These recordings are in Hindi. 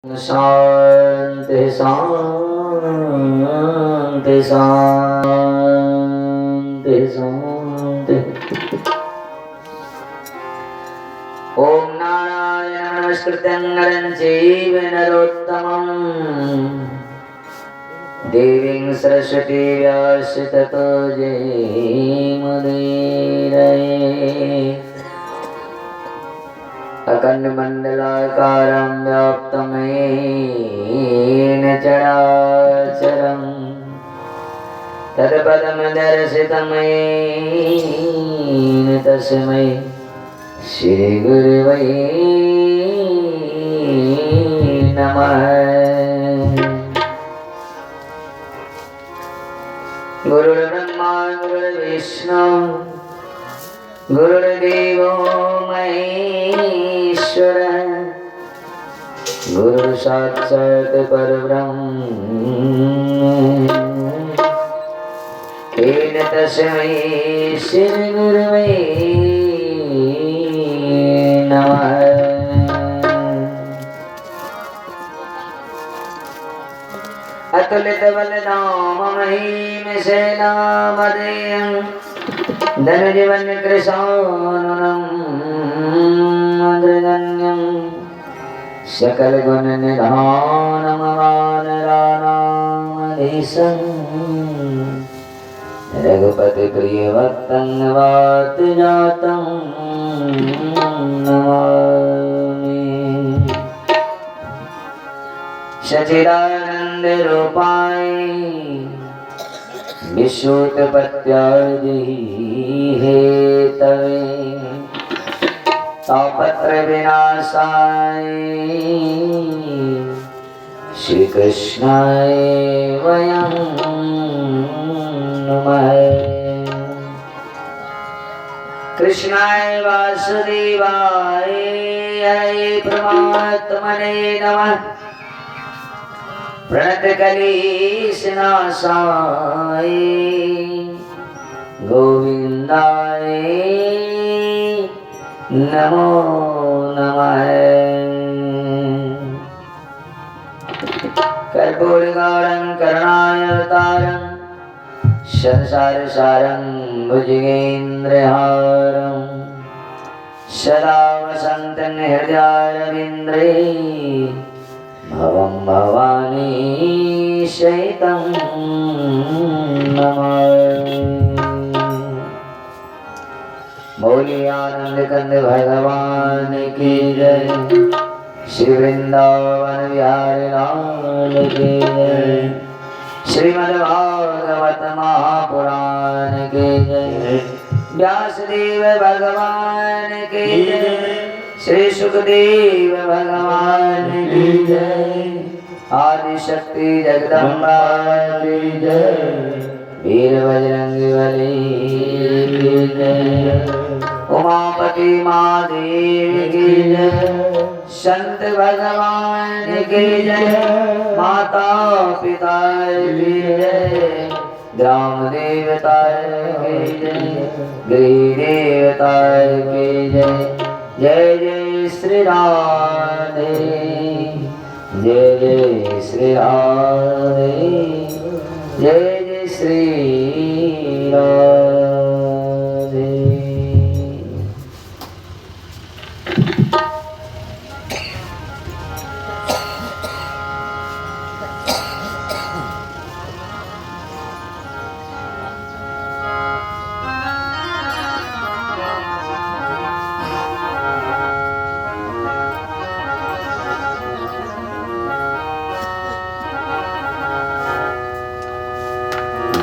शांति शांति शांति शांति। ओम नारायण नमस्कृतं नरं चैव नरोत्तमं देवीं सरस्वती व्यास ततो जयमुदीरये। अखण्डमण्डलाकारं व्याप्तं येन चराचरं तत्पदं दर्शितं येन तस्मै श्रीगुरुवे नमः। गुरुर्ब्रह्मा गुरुर्विष्णु गुरुर्देवो महेश्वरः गुरु साक्षात् परब्रह्म तेन तस्मै श्री गुरुवे नमः। अतुलित बलधाम महिमशैलामदेयं धनुजीवन कृशाननं अग्रगण्यं सकल गुण निधानं वानराणामधीशं रघुपति प्रिय भक्तं वातजातं नमामि। सच्चिदानंद रूपाय विश्वोत्पत्त्यादि हेतवे तापत्र विनाशाय श्री कृष्णाय वयं नमः। कृष्णाय वासुदेवाय हरे परमात्मने नमः। प्रणतकलेशनाशाय गोविन्दाय नमो नमः। कर्पूरगौरं करुणावतारं संसारसारं भुजगेन्द्रहारं सदा वसन्तं हृदयारविन्द्रे भवं भवानी शैतं नमामि। बोलिए आनंद कंद भगवान की जय, श्री वृंदावन बिहारी लाल की जय, श्रीमद्भागवत महापुराण की जय, व्यासदेव भगवान की जय, श्री सुखदेव भगवान की जय, आदि शक्ति जगदम्बा की जय, वीर बजरंगी बली की जय, उमापति महादेव की जय, संत भगवान की जय, माता पिता की जय, ग्राम देवता की जय, गृह देवता की जय। जय जय श्री राधे, जय जय श्री राधे, जय जय श्री राधे।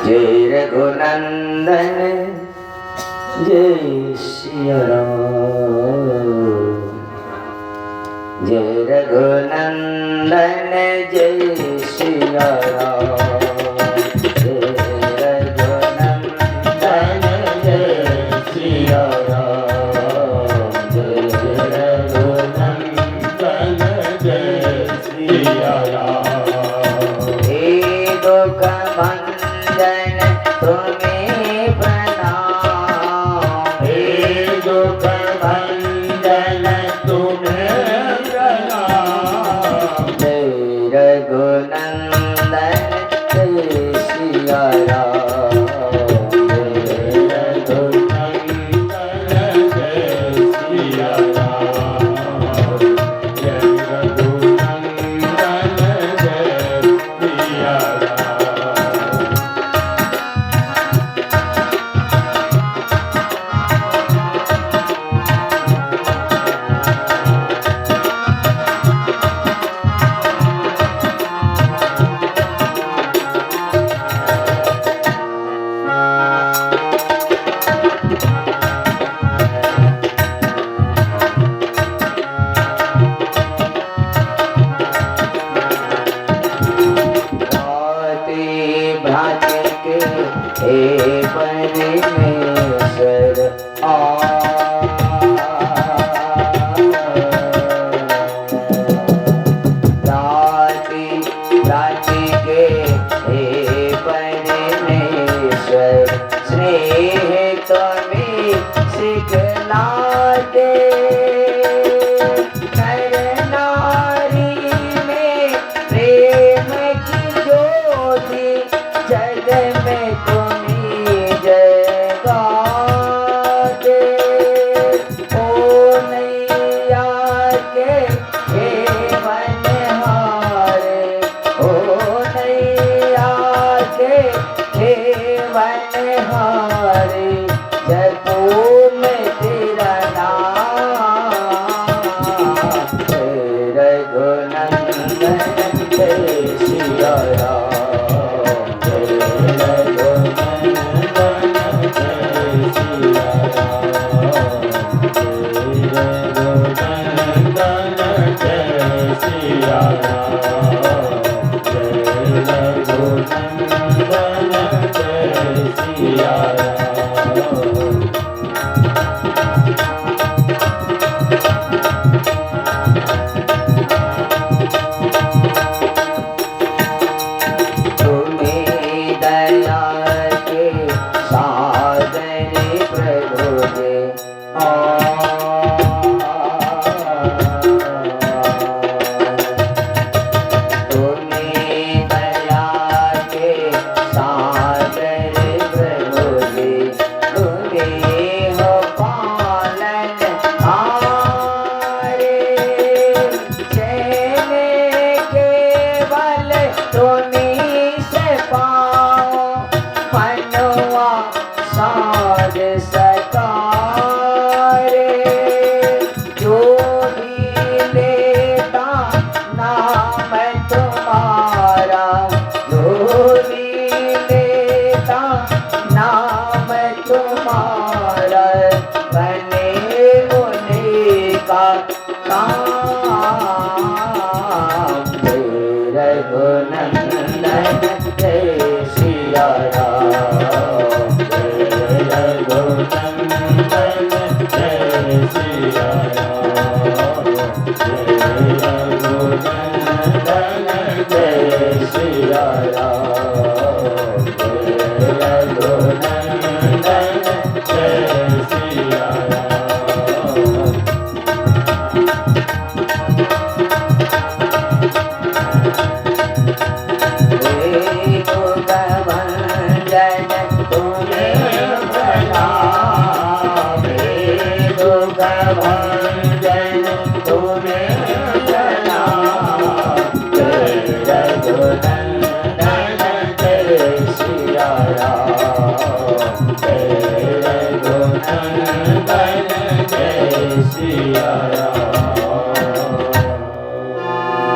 जय रघुनंदन जय सिया राम, जय रघुनंदन जय सिया राम, जय रघुनंदन जय सिया राम, जय रघुनंदन जय सिया राम। हे दुख भंजन तुम्हें प्रणाम, हे दुख भंजन तुम्हें प्रणाम। रघुनंदन जय सिया राम।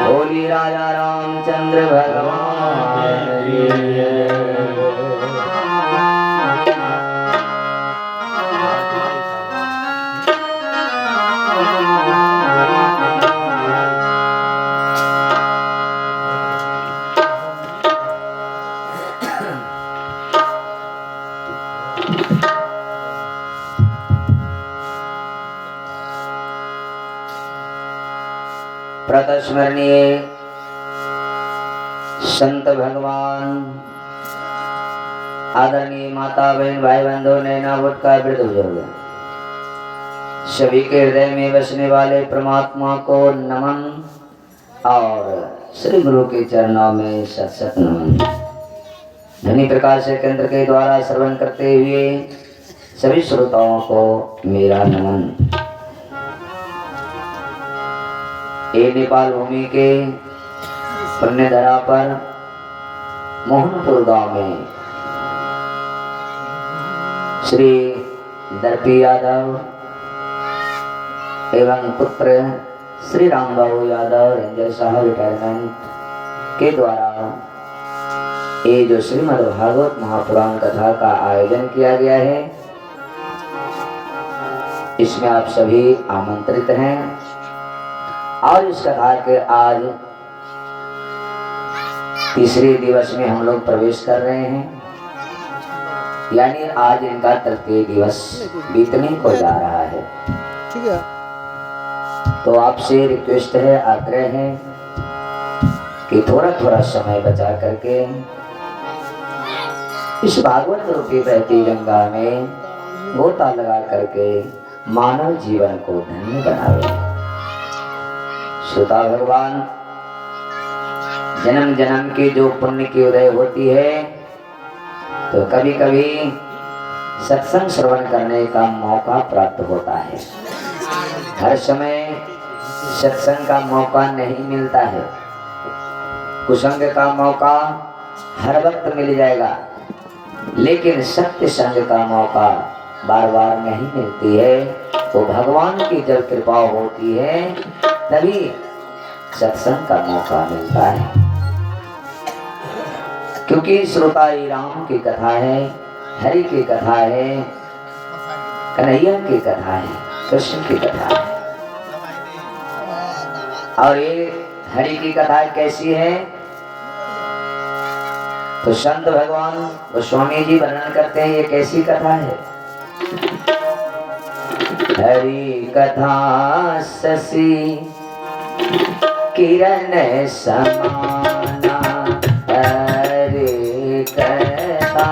बोली राजा रामचंद्र भगवान की जय। प्रतस्मरणीय संत भगवान आदरणीय माता बहन भाई बंधु नैना का वृद्ध बुजुर्ग सभी के हृदय में बसने वाले परमात्मा को नमन और श्री गुरु के चरणों में शत शत नमन। ध्वनि प्रकाश केंद्र के द्वारा श्रवण करते हुए सभी श्रोताओं को मेरा नमन। ये नेपाल भूमि के पुण्य धरा पर मोहनपुर गांव में श्री दर्पी यादव एवं पुत्र श्री रामबाबू यादव रेंजर साहब रिटायरमेंट के द्वारा ये जो श्रीमद् भागवत महापुराण कथा का आयोजन किया गया है, इसमें आप सभी आमंत्रित हैं और इस कथा के आज तीसरे दिवस में हम लोग प्रवेश कर रहे हैं, यानी आज इनका तृतीय दिवस बीतने को जा रहा है। ठीक है, तो आपसे रिक्वेस्ट है, आग्रह है कि थोड़ा थोड़ा समय बचा करके इस भागवत रूपी बहती गंगा में गोता लगा करके मानव जीवन को धन्य बनावे। श्रोता भगवान, जन्म जन्म की जो पुण्य की उदय होती है, तो कभी कभी सत्संग श्रवण करने का मौका प्राप्त होता है। हर समय सत्संग का मौका नहीं मिलता है, कुसंग का मौका हर वक्त मिल जाएगा, लेकिन सत्य संग का मौका बार बार नहीं मिलती है। तो भगवान की जब कृपा होती है तभी सत्संग का मौका मिलता है, क्योंकि श्रोता ही राम की कथा है, हरि की कथा है, कन्हैया की कथा है, कृष्ण की कथा है। और ये हरि की कथा कैसी है, तो संत भगवान गोस्वामी जी वर्णन करते हैं ये कैसी कथा है। हरि कथा शशि किरण समाना, हरि कथा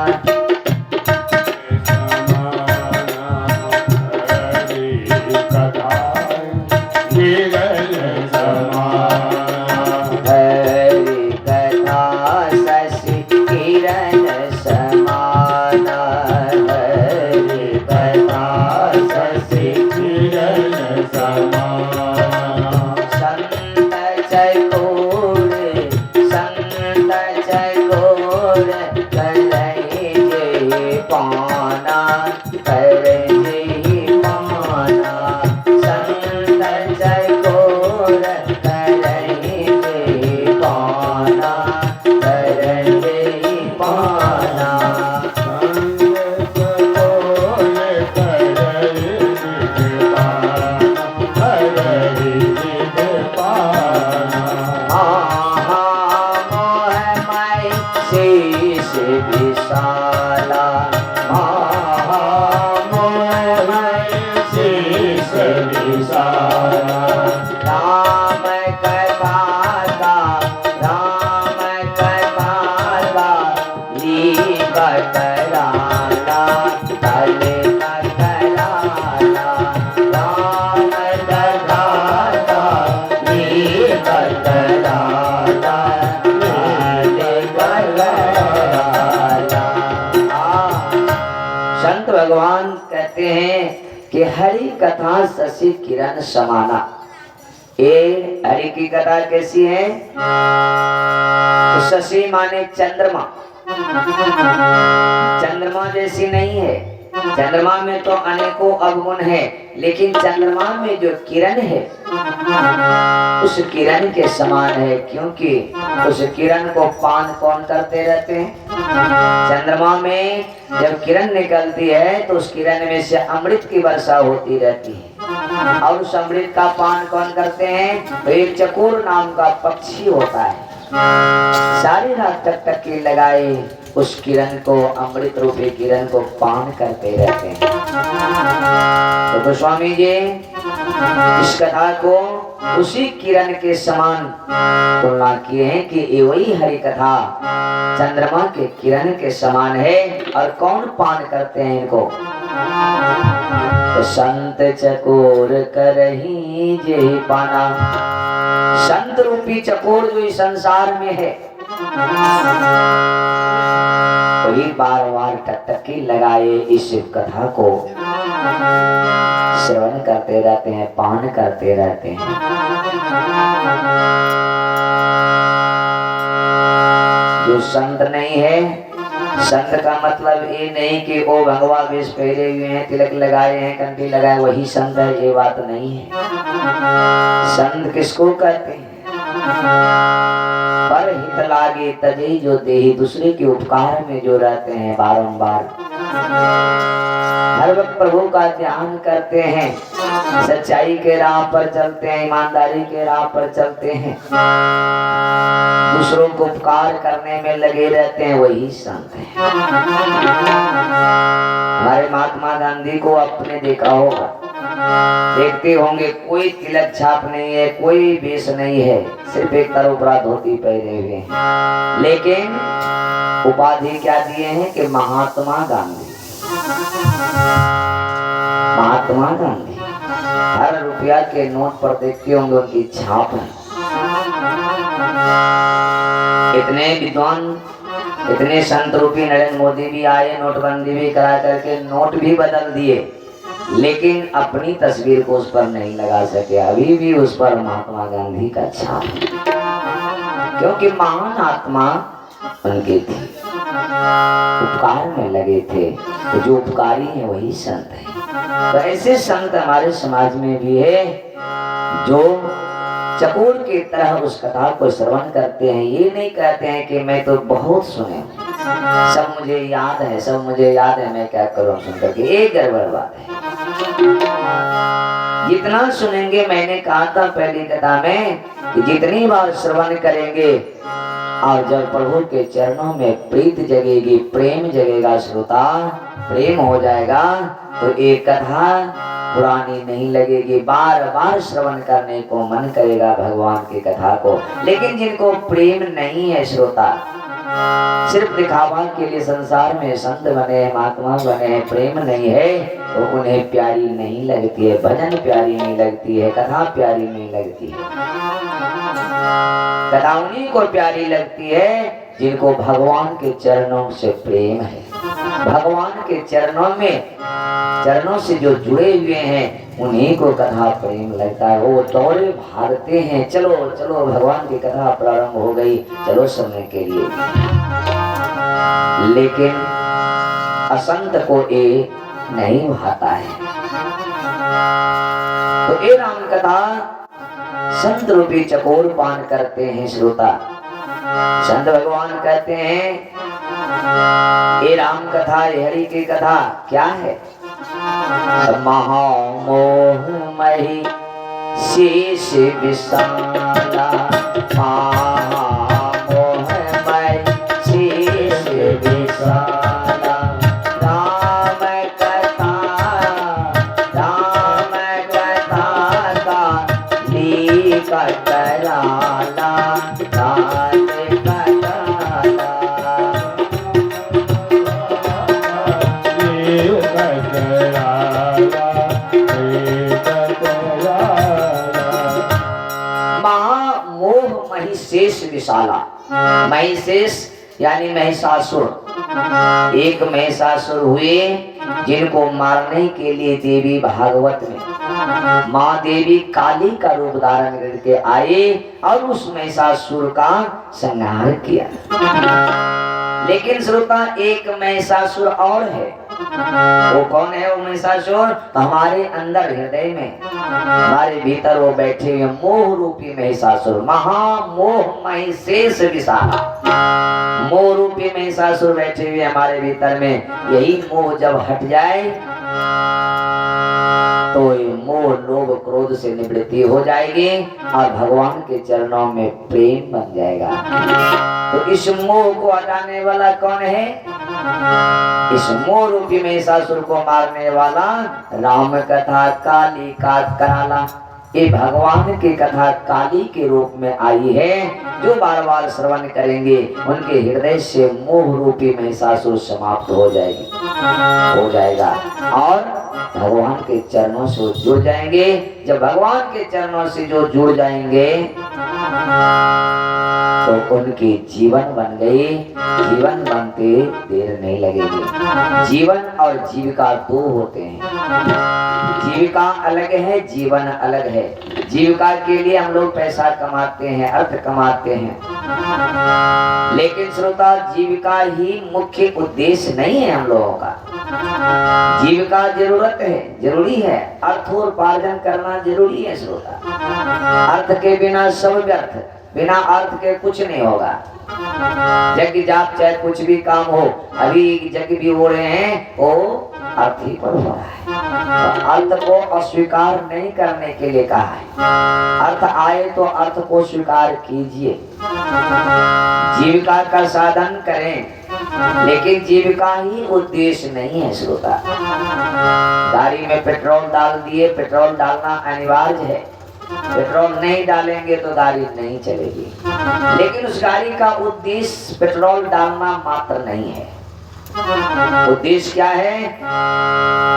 भगवान कहते हैं कि हरि कथा शशि किरण समाना। ये हरि की कथा कैसी है, तो शशि माने चंद्रमा, चंद्रमा जैसी नहीं है। चंद्रमा में तो अनेकों अवगुण है, लेकिन चंद्रमा में जो किरण है उस किरण के समान है, क्योंकि उस किरण को पान कौन करते रहते हैं। चंद्रमा में जब किरण निकलती है तो उस किरण में से अमृत की वर्षा होती रहती है, और उस अमृत का पान कौन करते हैं, तो एक चकोर नाम का पक्षी होता है, सारी रात तक टक्की लगाए उस किरण को, अमृत रूपी किरण को पान करते रहते हैं। तो गोस्वामी जी इस कथा को उसी किरण के समान तुलना किए हैं कि ये वही हरि कथा चंद्रमा के किरण के समान है। और कौन पान करते हैं इनको, तो संत चकोर करही जे पाना, संत रूपी चकोर जो इस संसार में है वही बार बार टकटकी लगाए इस कथा को श्रवण करते रहते हैं, पान करते रहते हैं। जो संत नहीं है, संत का मतलब ये नहीं कि वो भगवा वेश पहने हुए हैं, तिलक लगाए हैं, कंठी लगाए वही संत है, ये बात नहीं है। संत किसको कहते हैं? पर हित लागे तजे जो देही, दूसरे के उपकार में जो रहते हैं, बारंबार हर वक्त प्रभु का ध्यान करते हैं, सच्चाई के राह पर चलते हैं, ईमानदारी के राह पर चलते हैं, दूसरों को उपकार करने में लगे रहते हैं, वही संत है। हमारे महात्मा गांधी को आपने देखा होगा, देखते होंगे, कोई तिलक छाप नहीं है, कोई वेश नहीं है, सिर्फ एक तरोपरा धोती पहने हुए हैं, लेकिन उपाधि क्या दिए हैं कि महात्मा गांधी। महात्मा गांधी हर रुपया के नोट पर देखते होंगे उनकी छाप है। इतने विद्वान, इतने संत रूपी नरेंद्र मोदी भी आए, नोटबंदी भी करा करके नोट भी बदल दिए, लेकिन अपनी तस्वीर को उस पर नहीं लगा सके। अभी भी उस पर महात्मा गांधी का छाप है, क्योंकि महान आत्मा उनके थे, उपकार में लगे थे, तो जो उपकारी है वही संत है। तो ऐसे संत हमारे समाज में भी है जो चकोर की तरह उस कथा को श्रवण करते हैं। ये नहीं कहते हैं कि मैं तो बहुत सुने, सब मुझे याद है, सब मुझे याद है, मैं क्या करूं सुनकर के। एक गड़बड़ बात है। जितना सुनेंगे, मैंने कहा था पहली कथा में कि जितनी बार श्रवण करेंगे और जब प्रभु के चरणों में प्रीत जगेगी, प्रेम जगेगा, श्रोता प्रेम हो जाएगा, तो एक कथा पुरानी नहीं लगेगी, बार बार श्रवण करने को मन करेगा भगवान की कथा को। लेकिन जिनको प्रेम नहीं है श्रोता, सिर्फ दिखावा के लिए संसार में संत बने, महात्मा बने, प्रेम नहीं है, तो उन्हें प्यारी नहीं लगती है, भजन प्यारी नहीं लगती है, कथा प्यारी नहीं लगती है। कथा उन्हीं को प्यारी लगती है जिनको भगवान के चरणों से प्रेम है, भगवान के चरणों से जो जुड़े हुए हैं, उन्हीं को कथा प्रेम लगता है। वो दौड़े भागते हैं, चलो चलो भगवान की कथा प्रारंभ हो गई, चलो सुनने के लिए। लेकिन असंत को ये नहीं भाता है। तो ये राम कथा संत रूपी चकोर पान करते हैं श्रोता। संत भगवान कहते हैं ये राम कथा, ये हरि की कथा क्या है? महामोहमयी शेष विशाला, महामोहमयी शेष विशाला, राम कथा का लीका कराला, शेष विशाला। महिषेष यानी महिषासुर, एक महिषासुर हुए जिनको मारने के लिए देवी भागवत में माँ देवी काली का रूप धारण करके आए और उस महिषासुर का संहार किया। लेकिन श्रोता एक महिषासुर और है, वो कौन है? वो महिषासुर तो हमारे अंदर हृदय में, हमारे भीतर वो बैठे हुए मोह रूपी महिषासुर, महामोह महिषेष विशाला। मोह रूपी महिषासुर बैठे हुए हमारे भीतर में, यही मोह जब हट जाए तो मोह लोभ क्रोध से निवृत्ति हो जाएगी और भगवान के चरणों में प्रेम बन जाएगा। तो इस मोह को हटाने वाला कौन है? इस मोह रूपी महिषासुर को मारने वाला राम कथा काली का कराला। ये भगवान की कथा काली के रूप में आई है, जो बार बार श्रवण करेंगे उनके हृदय से मोह रूपी महिषासुर समाप्त हो जाएगा और भगवान के चरणों से वो जुड़ जाएंगे। जब भगवान के चरणों से जो जुड़ जाएंगे तो उनकी जीवन बन गई। जीवन बनते देर नहीं लगेगी। जीवन और जीविका दो होते हैं। जीविका अलग है, जीवन अलग है। जीविका के लिए हम लोग पैसा कमाते हैं, अर्थ कमाते हैं, लेकिन श्रोता जीविका ही मुख्य उद्देश्य नहीं है हम लोगों का। जीविका जरूरत है, जरूरी है, अर्थोपार्जन करना जरूरी है श्रोता। अर्थ के बिना सब व्यर्थ, बिना अर्थ के कुछ नहीं होगा। यज्ञ जाप चाहे कुछ भी काम हो, अभी यज्ञ भी हो रहे हैं वो अर्थ ही पर हो रहा है। तो अर्थ को अस्वीकार नहीं करने के लिए कहा है। अर्थ आए तो अर्थ को स्वीकार कीजिए, जीविका का साधन करें, लेकिन जीविका ही उद्देश्य नहीं है श्रोता। गाड़ी में पेट्रोल डाल दिए, पेट्रोल डालना अनिवार्य है। पेट्रोल नहीं डालेंगे तो गाड़ी नहीं चलेगी, लेकिन उस गाड़ी का उद्देश्य पेट्रोल डालना मात्र नहीं है। उद्देश्य क्या है?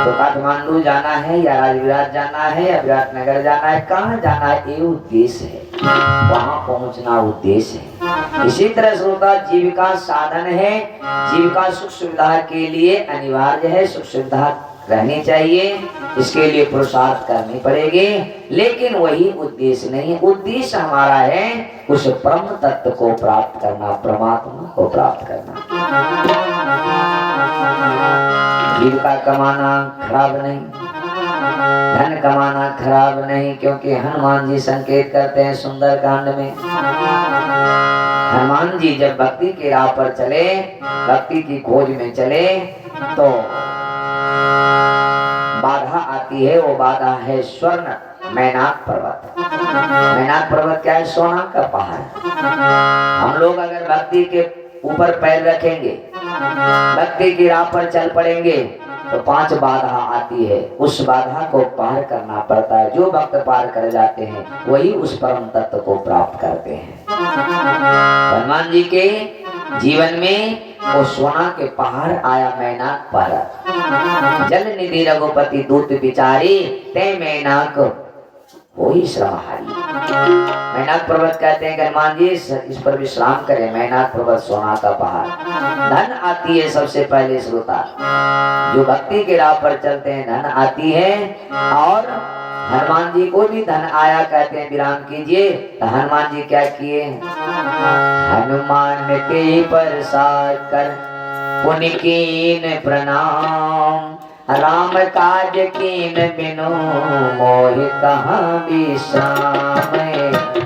तो काठमांडू जाना है या राजविराट जाना है या विराटनगर जाना है, कहाँ जाना है ये उद्देश्य है, वहां पहुंचना उद्देश्य है। इसी तरह श्रोता जीविका साधन है, जीविका सुख सुविधा के लिए अनिवार्य है, सुख सुविधा रहनी चाहिए, इसके लिए पुरुषार्थ करनी पड़ेगी, लेकिन वही उद्देश्य नहीं है। उद्देश्य हमारा है उस परम तत्व को प्राप्त करना, परमात्मा को प्राप्त करना। जीविका कमाना खराब नहीं, धन कमाना खराब नहीं, क्योंकि हनुमान जी संकेत करते हैं सुंदर कांड में। हनुमान जी जब भक्ति के राह पर चले, भक्ति की खोज में चले, तो बाधा आती है। वो बाधा है स्वर्ण मैनाक पर्वत। मैनाक पर्वत क्या है? सोना का पहाड़। हम लोग अगर भक्ति के ऊपर पैर रखेंगे, भक्ति की राह पर चल पड़ेंगे, तो 5 बाधा आती है। उस बाधा को पार करना पड़ता है। जो भक्त पार कर जाते हैं वही उस परम तत्व को प्राप्त करते हैं। हनुमान जी के जीवन में वो सोना के पहाड़ आया, मैनाक पर्वत। जल निधि रघुपति दूत बिचारी, ते मैनाक वही श्रमहारी। मैनाक पर्वत कहते हैं हनुमान जी इस पर विश्राम करें। मैनाक पर्वत सोना का पहाड़। धन आती है सबसे पहले श्रोता, जो भक्ति के राह पर चलते हैं धन आती है। और हनुमान जी को भी धन आया, कहते हैं विराम कीजिए। तो हनुमान जी क्या किए? हनुमान के प्रसाद कर पुनि कीन प्रणाम, राम काज कीन बिनु मोहि कहाँ विश्राम,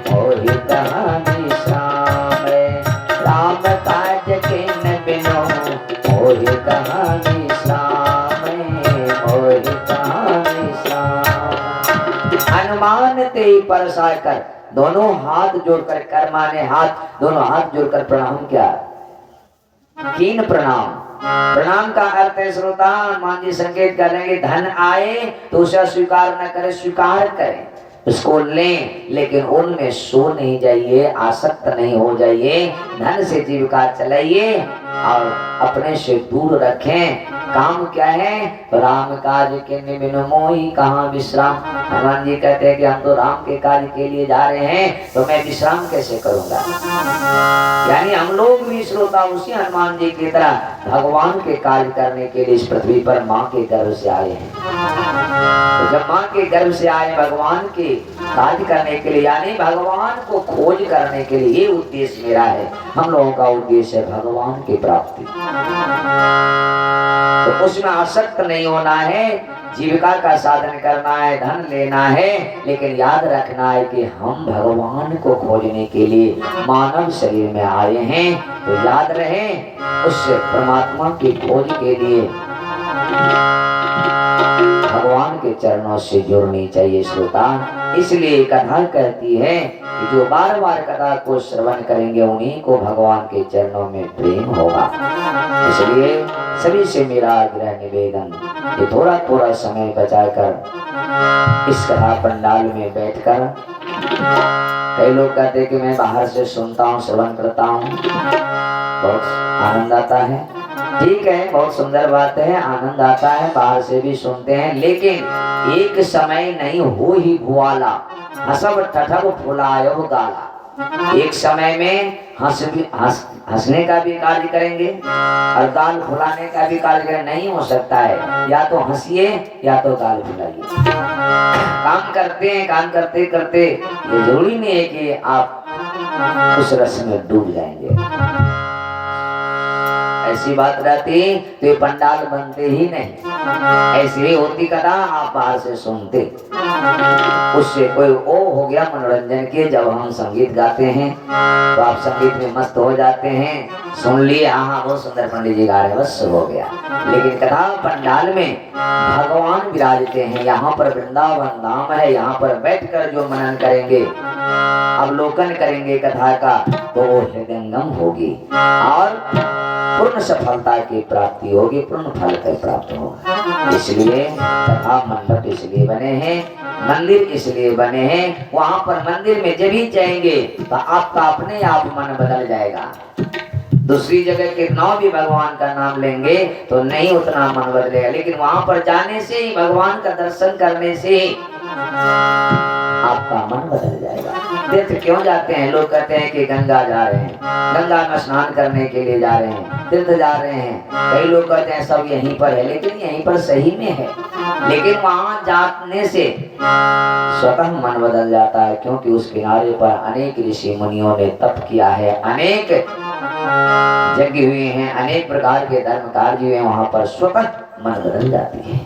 मोहि कहाँ विश्राम। राम काज कीन बिनु मोहि कहाँ विश्राम, मोहि कहाँ विश्राम। हनुमान ते परसा कर, दोनों हाथ जोड़कर, कर माने हाथ, दोनों हाथ जोड़कर प्रणाम किया। कीन प्रणाम। प्रणाम का अर्थ है श्रोता, हनुमान जी संकेत कर रहे हैं धन आए तो उसे स्वीकार न करें, स्वीकार करें, उसको लें, लेकिन उनमें सो नहीं जाइए, आसक्त नहीं हो जाइए। धन से जीविका चलाइए और अपने से दूर रखें। काम क्या है? राम काज के बिनु मोहि कहाँ विश्राम। हनुमान जी कहते हैं कि हम तो राम के कार्य के लिए जा रहे हैं, तो मैं विश्राम कैसे करूंगा? यानी हम लोग भी श्रोता उसी हनुमान जी की तरह भगवान के कार्य करने के लिए इस पृथ्वी पर माँ के गर्भ से आए हैं। तो जब माँ के गर्भ से आए भगवान के कार्य करने के लिए, यानी भगवान को खोज करने के लिए, ये उद्देश्य मेरा है। हम लोगों का उद्देश्य है भगवान की प्राप्ति। तो उसमें आसक्त नहीं होना है, जीविका का साधन करना है, धन लेना है, लेकिन याद रखना है कि हम भगवान को खोजने के लिए मानव शरीर में आए हैं। तो याद रहे उस परमात्मा की खोज के लिए भगवान के चरणों से जुड़नी चाहिए श्रोता। इसलिए कथा कहती है कि जो बार बार कथा को श्रवण करेंगे उन्हीं को भगवान के चरणों में प्रेम होगा। इसलिए सभी से मेरा आग्रह निवेदन, ये थोड़ा थोड़ा समय बचाकर इस कथा पंडाल में बैठकर, कई लोग कहते कि मैं बाहर से सुनता हूँ, श्रवण करता हूँ, बहुत आनंद आता है, ठीक है, बहुत सुंदर बात है, आनंद आता है, बाहर से भी सुनते हैं, लेकिन एक समय नहीं हो ही भुआला, हसब ठठब फुलायो गाला। एक समय में हंसने का भी कार्य करेंगे और गाल फुलाने का भी कार्य करेंगे, नहीं हो सकता है। या तो हंसिए या तो गाल फुलाइए। काम करते हैं, काम करते करते ये जरूरी नहीं है कि आप उस रस में डूब जाएंगे। ऐसी बात रहती तो ये पंडाल बनते ही नहीं। ऐसी ही होती कथा, आप बाहर से सुनते, उससे कोई ओ हो गया मनोरंजन के। जब हम संगीत गाते हैं तो आप संगीत में मस्त हो जाते हैं, सुन लिए, हाँ बहुत सुंदर पंडित जी गा रहे हैं, बस हो गया। लेकिन कथा पंडाल में भगवान विराजते हैं, यहाँ पर वृंदावन धाम है, यहाँ पर बैठकर जो मनन करेंगे, अवलोकन करेंगे कथा का, तो वो हृदयंगम होगी और पूर्ण सफलता की प्राप्ति होगी, पूर्ण फल का प्राप्त होगा। इसलिए कथा मंडप इसलिए बने हैं, मंदिर इसलिए बने हैं। वहां पर मंदिर में जब ही जाएंगे तो आपका अपने आप मन बदल जाएगा। दूसरी जगह कितना भी भगवान का नाम लेंगे तो नहीं उतना मन बदलेगा, लेकिन वहां पर जाने से ही, भगवान का दर्शन करने से ही आपका मन बदल जाएगा। तीर्थ क्यों जाते हैं? लोग कहते हैं कि गंगा जा रहे हैं, गंगा में स्नान करने के लिए जा रहे हैं, तीर्थ जा रहे हैं। कई लोग कहते हैं सब यहीं पर है, लेकिन यहीं पर सही में है, लेकिन वहां जाने से स्वतः मन बदल जाता है, क्योंकि उस किनारे पर अनेक ऋषि मुनियों ने तप किया है, अनेक यज्ञ हुए हैं, अनेक प्रकार के धर्म कार्य हुए हैं, वहां पर स्वतः मन बदल जाती है।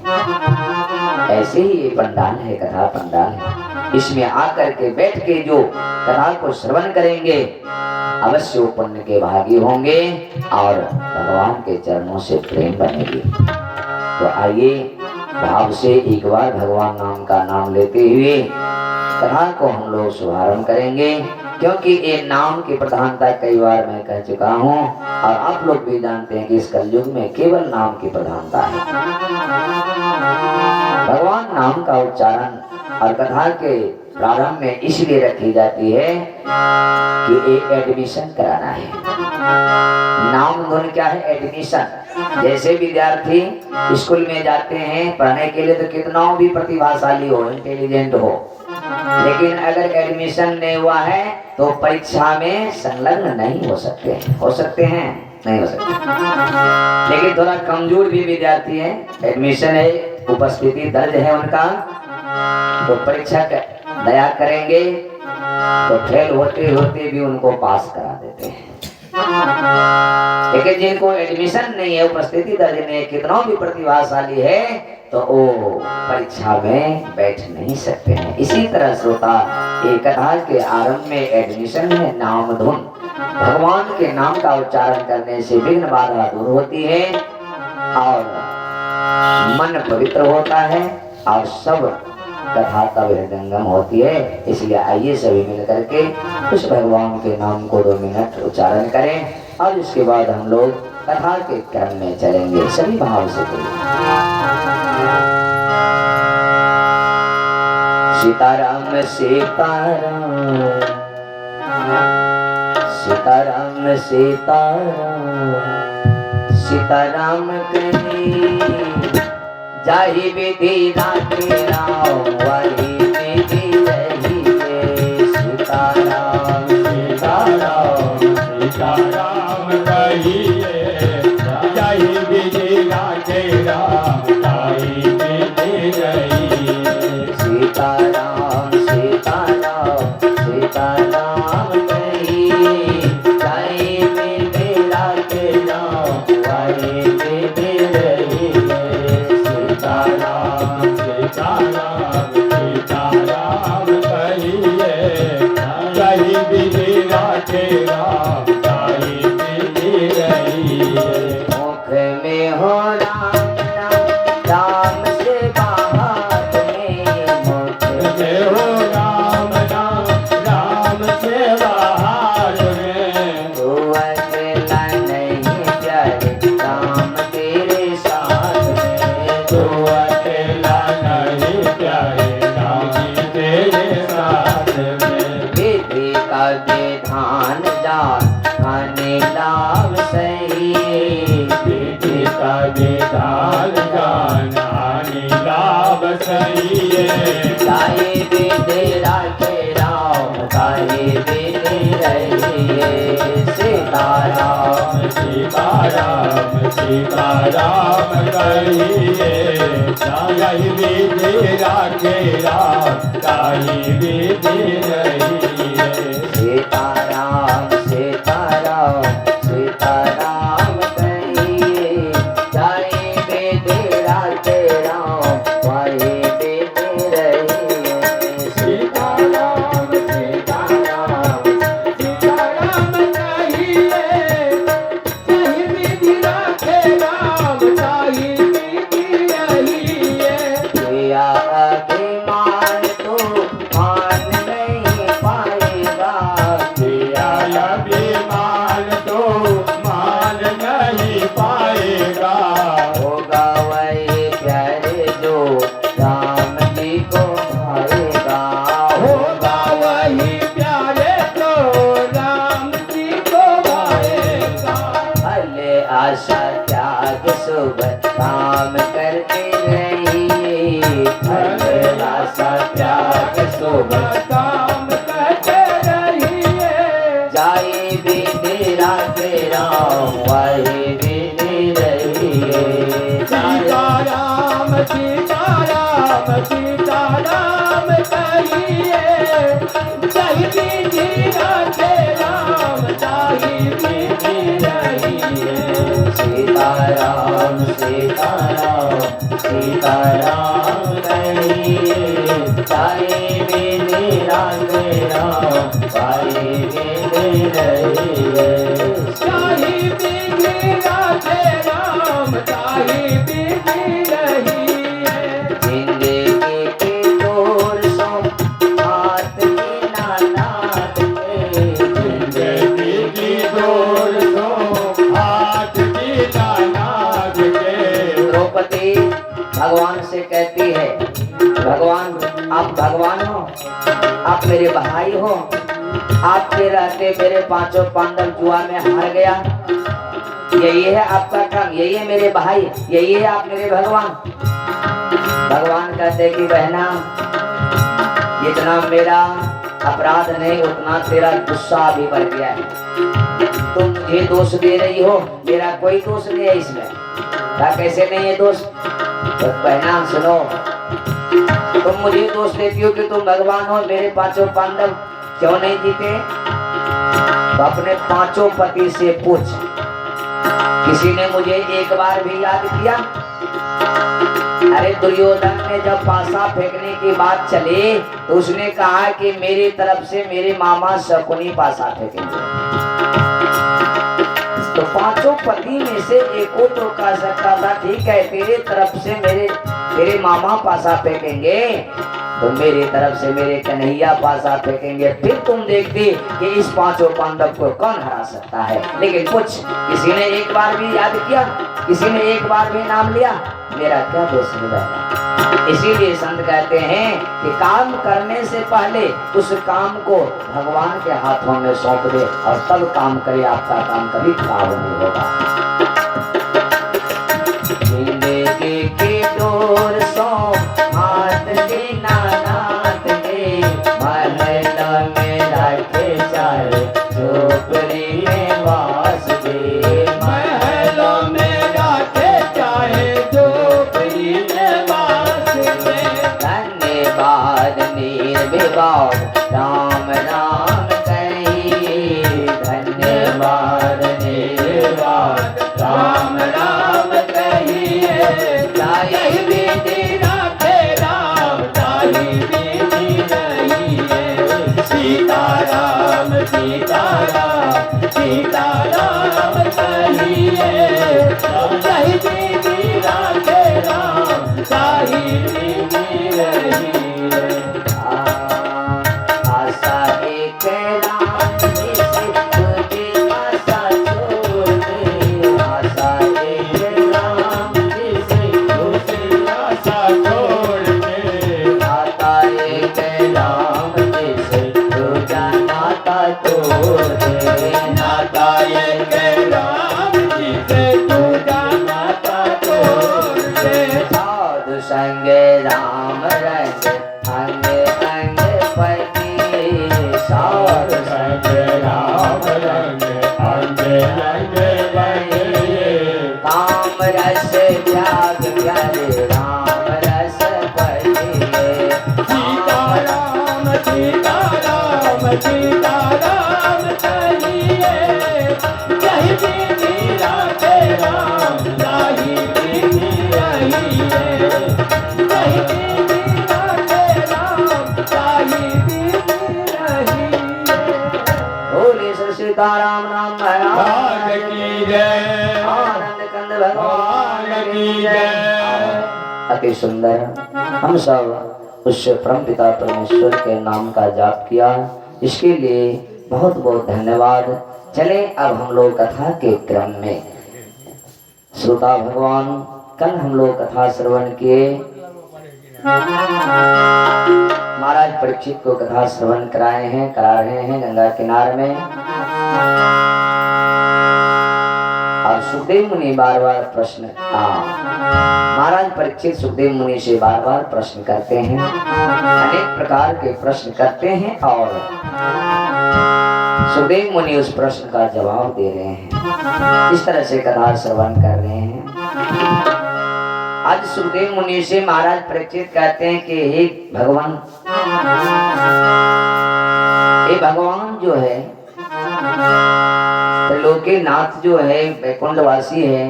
ऐसे ही ये पंडाल है, कथा पंडाल है। इसमें आकर के बैठ के जो कथा को श्रवण करेंगे अवश्य वो पुण्य के भागी होंगे और भगवान के चरणों से प्रेम बनेगी। तो आइए भाव से एक बार भगवान नाम का नाम लेते हुए कथा को हम लोग शुभारंभ करेंगे, क्योंकि ये नाम की प्रधानता कई बार मैं कह चुका हूँ और आप लोग भी जानते हैं कि इस कलयुग में केवल नाम की प्रधानता है। भगवान नाम का उच्चारण और कथा के प्रारंभ में इसलिए रखी जाती है कि एक एडमिशन कराना है। नाम धुन क्या है? एडमिशन। जैसे विद्यार्थी स्कूल में जाते हैं पढ़ने के लिए, तो कितना भी प्रतिभाशाली हो, इंटेलिजेंट हो, लेकिन अगर एडमिशन नहीं हुआ है तो परीक्षा में संलग्न नहीं हो सकते। हो सकते हैं? नहीं हो सकते। लेकिन थोड़ा कमजोर भी विद्यार्थी है, एडमिशन है, उपस्थिति दर्ज है उनका, तो परीक्षा दया करेंगे तो फेल होते होते भी उनको पास करा देते हैं। लेकिन जिनको एडमिशन नहीं है, उपस्थिति दर्ज नहीं है, कितना भी प्रतिभाशाली है, तो वो परीक्षा में बैठ नहीं सकते हैं। इसी तरह श्रोता, एक कथा के आरंभ में एडमिशन है, नाम धुन। भगवान के नाम का उच्चारण करने से विघ्न बाधा दूर होती है और मन पवित्र होता है और सब कथा तब हृदयंगम होती है। इसलिए आइए सभी मिल करके उस भगवान के नाम को 2 मिनट उच्चारण करें और इसके बाद हम लोग कथा के क्रम में चलेंगे। सभी भाव से सीताराम सीताराम सीताराम सीताराम सीताराम कहीं जाहि विधि राखे राम, वही विधि रहिए। सीताराम सीताराम सीताराम कहिए, जाहि विधि राखे राम, ताहि विधि रहिए। सीताराम सीताराम सीताराम कहिए, जाहि विधि राखे राम, वही विधि रहिए। सीताराम सीताराम सीताराम कहिए, जाहि विधि राखे राम, ताहि विधि रहिए। सीताराम कहिए जाहि विधि राखे राम ताहि विधि रहिए सीताराम सीताराम सीताराम कहिए जाहि विधि राखे राम ताहि विधि रहिए सीताराम सीताराम सीताराम कहिए जाहि विधि राखे राम ताहि विधि रहिए किया अभिमान तो मान नहीं पाएगा किया अभिमान तो मान नहीं पाएगा होगा वही प्यारे जो राम जी को भाएगा होगा वही प्यारे तो राम जी को भाएगा भले आशा त्याग सुबह काम करते रहिए भले आशा त्याग सुबह काम करते रहिए जाए विधि राखे राम वही विधि रहिए सीताराम सीताराम सीताराम कहिए जाहि विधि राखे राम ताहि विधि रहिए सीताराम सीताराम सीताराम कहिए जाए विधि राखे राम वही विधि रहिए ताहि विधि राखे राम ताहि विधि रहिए जिंदगी के डोर सो हाथ की नानाद के जिंदगी की डोर सो हाथ की नानाद के द्रौपदी भगवान से कहती है भगवान आप भगवान हो आप मेरे भाई हो आपके रहते मेरे पांचों पांडव जुआ में हार गया यही है आपका काम यही है मेरे भाई यही है आप मेरे भगवान भगवान कहते कि बहना जितना मेरा अपराध नहीं उतना तेरा गुस्सा भी बढ़ गया है तुम मुझे दोष दे रही हो मेरा कोई दोष नहीं है इसमें क्या कैसे नहीं है दोष तो बहना सुनो तुम मुझे दोष देती हो कि तुम भगवान हो मेरे पांचों पांडव क्यों नहीं जीते तो अपने पांचों पति से पूछ किसी ने मुझे एक बार भी याद किया अरे दुर्योधन ने जब पासा फेंकने की बात चली तो उसने कहा कि मेरी तरफ से मेरे मामा शकुनी पासा फेंकेंगे तो पांचों पति में से एक को तो कह सकता था ठीक है तेरे तरफ से मेरे मामा पासा फेंकेंगे तो मेरी तरफ से मेरे कन्हैया पासा फेंकेंगे फिर तुम देखती कि इस पांचों पांडव को कौन हरा सकता है लेकिन कुछ किसी ने एक बार भी याद किया किसी ने एक बार भी नाम लिया मेरा क्या दोष निभाएगा इसीलिए संत कहते हैं कि काम करने से पहले उस काम को भगवान के हाथों में सौंप दे और तब काम करे आपका काम कभी खराब नहीं होगा जिंदगी की डोर सो हाथ के नानाथ के महल में रखे जाए झोपड़ी में वास दे महलों में राखे चाहे झोपड़ी में वास दे धन्यवाद निर्विवाद राम राम कहिए धन्यवाद निर्विवाद राम राम कहिए जाहि विधि राखे राम ताहि विधि रहिए सीताराम सीताराम सीताराम कहिए जाहि विधि राखे राम ताहि विधि रहिए आशा एक राम से तुझे आशा छोड़ दे आशा एक राम से तुझे आशा छोड़ दे नाता एक राम से तुझा नाता तोड़ दे नाता एक राम जी से तुझा नाता तोड़ दे साधु संग राम रंग अंग अंग पति साधु संग राम रंग अंग अंग बनिए काम रस त्याग प्यारे राम रस पढ़िए। सीताराम सीताराम सीताराम कहिए, जय दीदी राधे राम ताहि दीदी रहिए, जय दीदी राधे राम ताहि दीदी रहिए। बोले श्री सीताराम नाम भाग की जय, आनंद कंद भगवान की जय। अति सुंदर हम सब उस परम पिता परमेश्वर के नाम का जाप किया, इसके लिए बहुत बहुत धन्यवाद। चले अब हम लोग कथा के क्रम में। श्रोता भगवान, कल हम लोग कथा श्रवण किए, महाराज परीक्षित को कथा श्रवण करा रहे हैं गंगा किनारे में। और सुखदेव मुनि बार बार प्रश्न महाराज परीक्षित सुखदेव मुनि से बार बार प्रश्न करते हैं, अनेक प्रकार के प्रश्न करते हैं और सुखदेव मुनि उस प्रश्न का जवाब दे रहे हैं। इस तरह से कथा श्रवण कर रहे हैं। आज सुखदेव मुनि से महाराज परीक्षित कहते हैं कि हे भगवान, ये भगवान जो है त्रिलोकीनाथ जो है वैकुंठवासी है,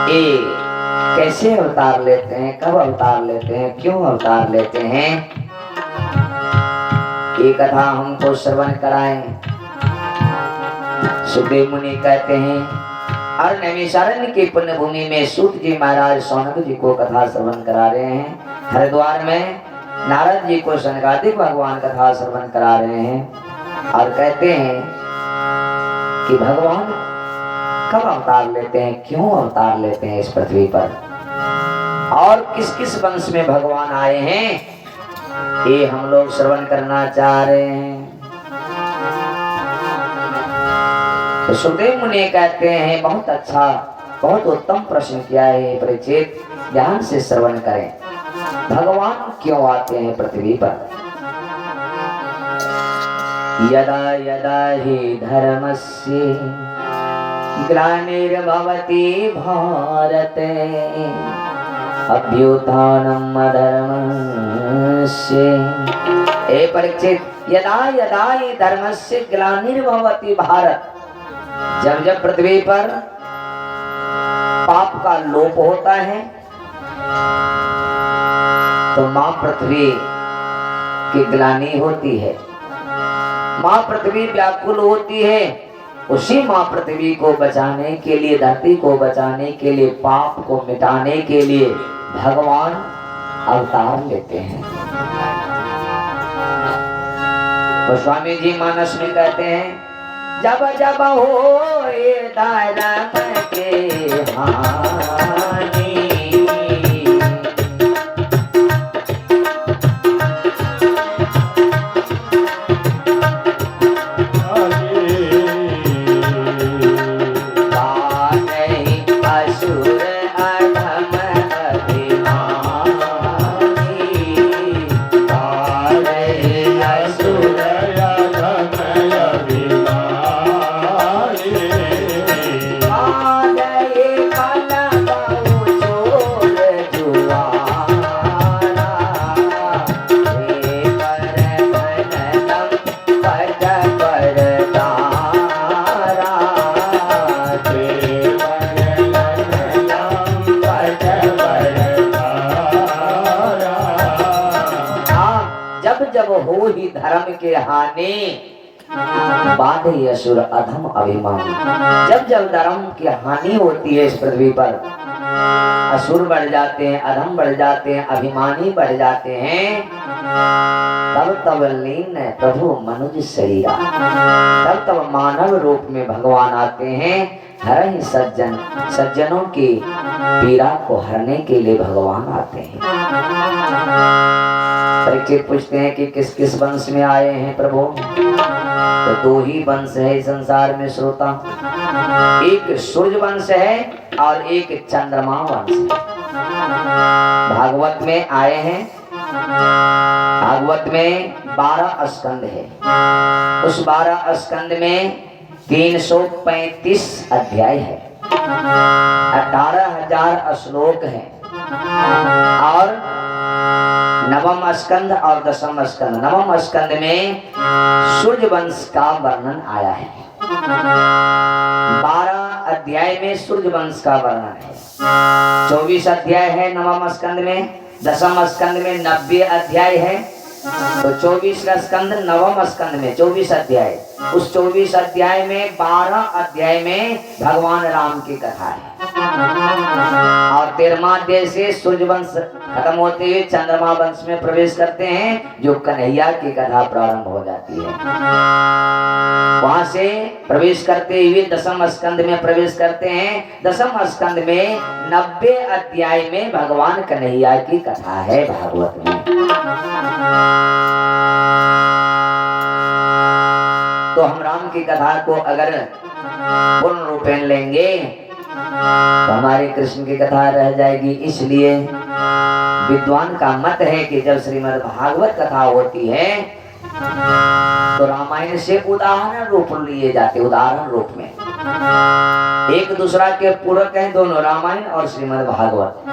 ये कैसे अवतार लेते हैं, कब अवतार लेते हैं, क्यों अवतार लेते हैं, ये कथा हमको श्रवण कराएं। सुखदेव मुनि कहते हैं, और नैमिषारण्य की पुण्य भूमि में सूत जी महाराज सौनक जी को कथा श्रवण करा रहे हैं। हरिद्वार में नारद जी को सनकादिक भगवान कथा श्रवण करा रहे हैं और कहते हैं कि भगवान कब अवतार लेते हैं, क्यों अवतार लेते हैं इस पृथ्वी पर, और किस किस वंश में भगवान आए हैं, ये हम लोग श्रवण करना चाह रहे हैं। तो सुखदेव मुनि कहते हैं, बहुत अच्छा, बहुत उत्तम प्रश्न किया है परीक्षित, ध्यान से श्रवण करें। भगवान क्यों आते हैं पृथ्वी पर? यदा यदा हि धर्मस्य ग्लानिर्भवति भारते अभ्युत्थानम् अधर्मस्य। हे परीक्षित, यदा यदा हि धर्मस्य ग्लानिर्भवति भारत, जब जब पृथ्वी पर पाप का लोप होता है तो मां पृथ्वी की ग्लानि होती है, मां पृथ्वी व्याकुल होती है। उसी मां पृथ्वी को बचाने के लिए, धरती को बचाने के लिए, पाप को मिटाने के लिए भगवान अवतार लेते हैं। तो स्वामी जी मानस में कहते हैं, जब जब हो ये धर्म के हानि, हो ही धर्म के हानि बाधे असुर अधम अभिमानी। जब जब धर्म की हानि होती है इस पृथ्वी पर, असुर बढ़ जाते हैं, अधम बढ़ जाते हैं, अभिमानी बढ़ जाते हैं, तब तब लीन प्रभु मनुज शरीरा, तब तब मानव रूप में भगवान आते हैं। हर ही सज्जन, सज्जनों की पीड़ा को हरने के लिए भगवान आते हैं। परीक्षित पूछते हैं कि किस किस वंश में आए हैं प्रभु? तो दो ही वंश है संसार में श्रोता, एक सूर्य वंश है और एक चंद्रमा वंश है। भागवत में आए हैं, भागवत में 12 स्कंद है। उस 12 स्कंद में 335 अध्याय है, 18,000 श्लोक है और नवम स्कंद और दसम स्कंद। नवम स्कंद में सूर्य वंश का वर्णन आया है। 12 अध्याय में सूर्य वंश का वर्णन है। 24 अध्याय है नवम स्कंद में। दसम स्कंद में 90 अध्याय है। तो 24 का स्कंद नवम स्कंद में 24 अध्याय। उस 24 अध्याय में 12 अध्याय में भगवान राम की कथा है और 13वां अध्याय से सूर्य वंश खत्म होते हुए चंद्रमा वंश में प्रवेश करते हैं, जो कन्हैया की कथा प्रारंभ हो जाती है। वहां से प्रवेश करते हुए दसम स्कंद में प्रवेश करते हैं। दसम स्कंद में 90 अध्याय में भगवान कन्हैया की कथा है भागवत में। तो हम राम की कथा को अगर पूर्ण रूपेण लेंगे तो हमारी कृष्ण की कथा रह जाएगी। इसलिए विद्वान का मत है कि जब श्रीमद् भागवत कथा होती है तो रामायण से उदाहरण रूप लिए जाते, उदाहरण रूप में एक दूसरा के पूरक हैं दोनों, रामायण और श्रीमद् भागवत।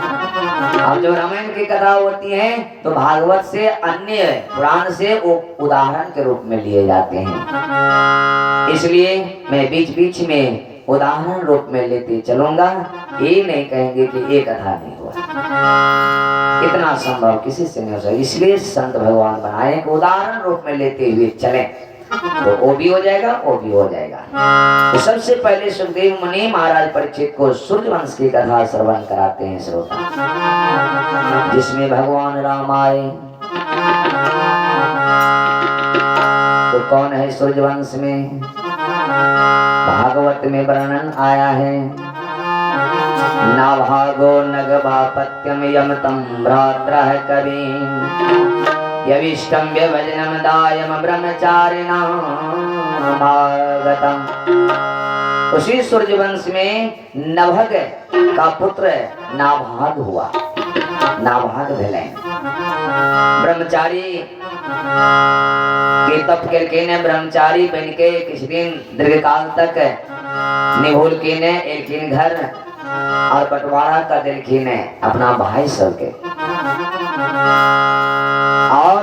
अब जब रामायण की कथा होती है तो भागवत से अन्य पुराण से उदाहरण के रूप में लिए जाते हैं। इसलिए मैं बीच बीच में उदाहरण रूप में लेते चलूंगा, ये नहीं कहेंगे कि ये कथा नहीं हुआ। इतना संभव किसी से नहीं हो सकता। इसलिए संत भगवान बनाए कि उदाहरण रूप में लेते हुए चलें, तो वो भी हो जाएगा, वो भी हो जाएगा। तो सबसे पहले सुखदेव मुनि महाराज परीक्षित को सूर्य वंश की कथा श्रवण कराते हैं श्रोता, जिसमें भगवान राम आए। तो कौन है सूर्य वंश में? भागवत में वर्णन आया है। नाभागो नगवापत्यम यमतम भ्रात्रः कविं यविष्टम व्यभजनम दायम ब्रह्मचारिणां भागवतम। उसी सूर्यवंश में नभग का पुत्र नाभाग हुआ, नाभाग भेले। ब्रह्मचारी के तप करके ने ब्रह्मचारी बन के किस दिन दीर्घकाल तक निभोल के ने एक घर और बंटवारा का दिलखी ने अपना भाई सबके, और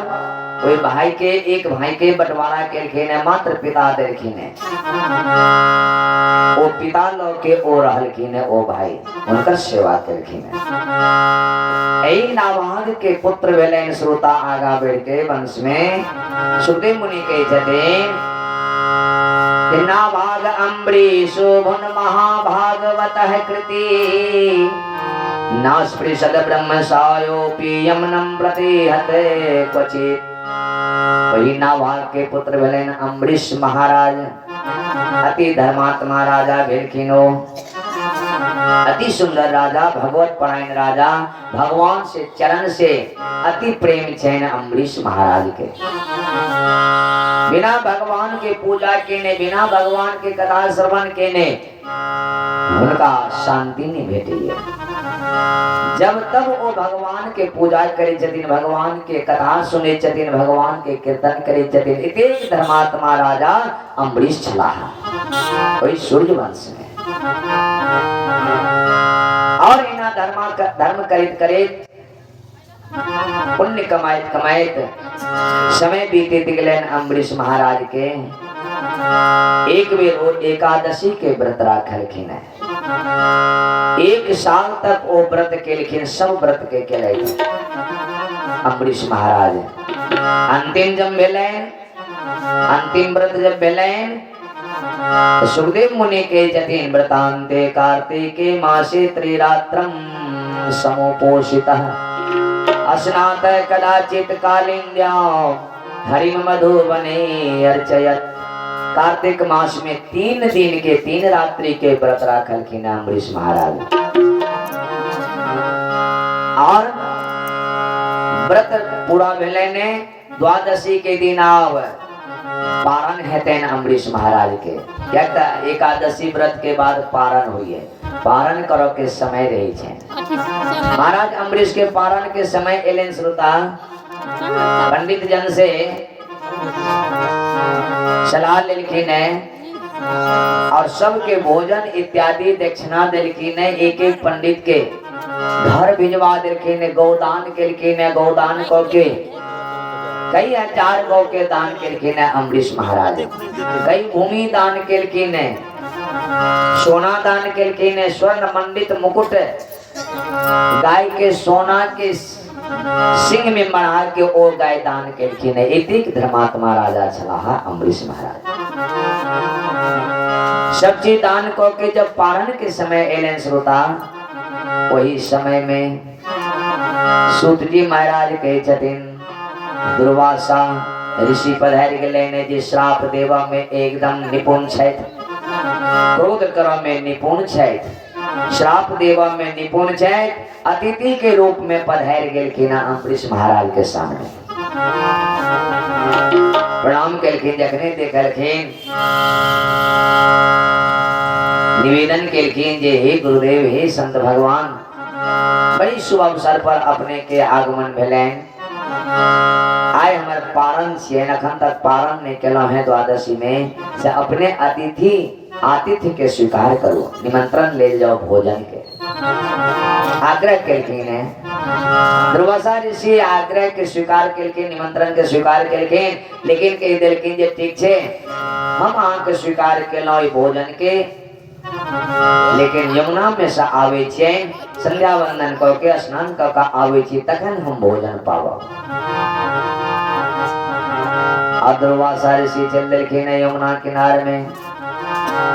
कोई भाई के एक भाई के बंटवारा के ने मात्र पिता दिलखी ने, वो पिता लोग के ओ रहलखी ने ओ भाई उनकर सेवा करखी ने। यही नाभाग के पुत्र वेलेन श्रोता आगा बेड़ के वंश में सुखदेव मुनि के छथिन नाभाग अम्बरीशो भुन महाभागवतः कृति नास्पृशद ब्रह्म सायोपि यमनम प्रतिहते क्वचित। वही नाभाग के पुत्र वेलेन अम्बरीश महाराज, अति धर्मात्मा राजा भेलखिनो, अति सुंदर राजा, भगवत परायण राजा, भगवान से चरण से अति प्रेम चैन अम्बरीश महाराज के। बिना भगवान के पूजा के ने, बिना भगवान के कथा श्रवण के ने उनका शांति नहीं भेटी है। जब तब वो भगवान के पूजा करे छथिन, भगवान के कथा सुने छथिन, भगवान के कीर्तन करे छथिन। इतने धर्मात्मा राजा अम्बरीश चला वही सूर्य वंश में। और इना धर्म करित करित पुण्य कमाइत कमाइत समय बीते दिगलन अम्बरीश महाराज के। एक बेर वो एकादशी के व्रत राखलखिन है। 1 साल तक वो व्रत केलखिन, सब व्रत के केले अम्बरीश महाराज। अंतिम जब भेलेन, अंतिम व्रत जब भेलेन, सुखदेव मुनि के जतिन व्रतांते कार्तिके मासे त्रिरात्रम समुपोषितः अस्नात कदाचित कालिंद्यां हरिम मधुवने अर्चयत। कार्तिक मास में 3 दिन के 3 रात्रि के व्रत राखलखिन अम्बरीश महाराज। और व्रत पूरा भेले ने द्वादशी के दिन आव पारण हेतन अम्बरीश महाराज के। क्या एकादशी व्रत के बाद पारण हुई है, पारण करो के समय रही छे। महाराज अम्बरीश के पारण के समय एलेन श्रोता पंडित जन से सलाह लेलखिन है और सबके भोजन इत्यादि दक्षिणा दिलखीन है। एक एक पंडित के घर भिजवा दिलखीन, गौदान के गौदान को के कई हजार गौ के दान के अम्बरीश महाराज, कई भूमि दान के सोना दान के स्वर्ण मंडित मुकुट गाय के सोना के सिंह में मढ़ा के ओ गाय दान के एक धर्मात्मा राजा चला अम्बरीश महाराज। सब चीज दान को के जब पारण के समय एलन श्रोता, वही समय में सूत जी महाराज कहे छथिन दुर्वासा ऋषि पधार गए जे श्राप देवा में एकदम निपुण छथि, क्रोध करम में निपुण छथि, श्राप देवा में निपुण छथि, अतिथि के रूप में पधार गेलखिन अम्बरीश महाराज के सामने। प्रणाम केलखिन, जखने देखलखिन निवेदन केलखिन जे हे गुरुदेव, हे संत भगवान, बड़ी शुभ अवसर पर अपने के आगमन भेलैन। आय हमारे पारण छियै, अखन तक पारण नहीं केलो है द्वादशी में, से अपने आतिथ्य के स्वीकार करो, निमंत्रण ले जाओ भोजन के आग्रह केलखिन है। दुर्वासा ऋषि आग्रह के स्वीकार केलखिन, निमंत्रण के स्वीकार केलखिन, लेकिन कह देलखिन जे ठीक छे हम अहाँ के स्वीकार केलौ भोजन के, लेकिन यमुना में से आवे छे संध्या वंदन क के स्नान क के आवे छी तखन हम भोजन पाबब। और दुर्वासा ऋषि चल देलखिन यमुना किनार में।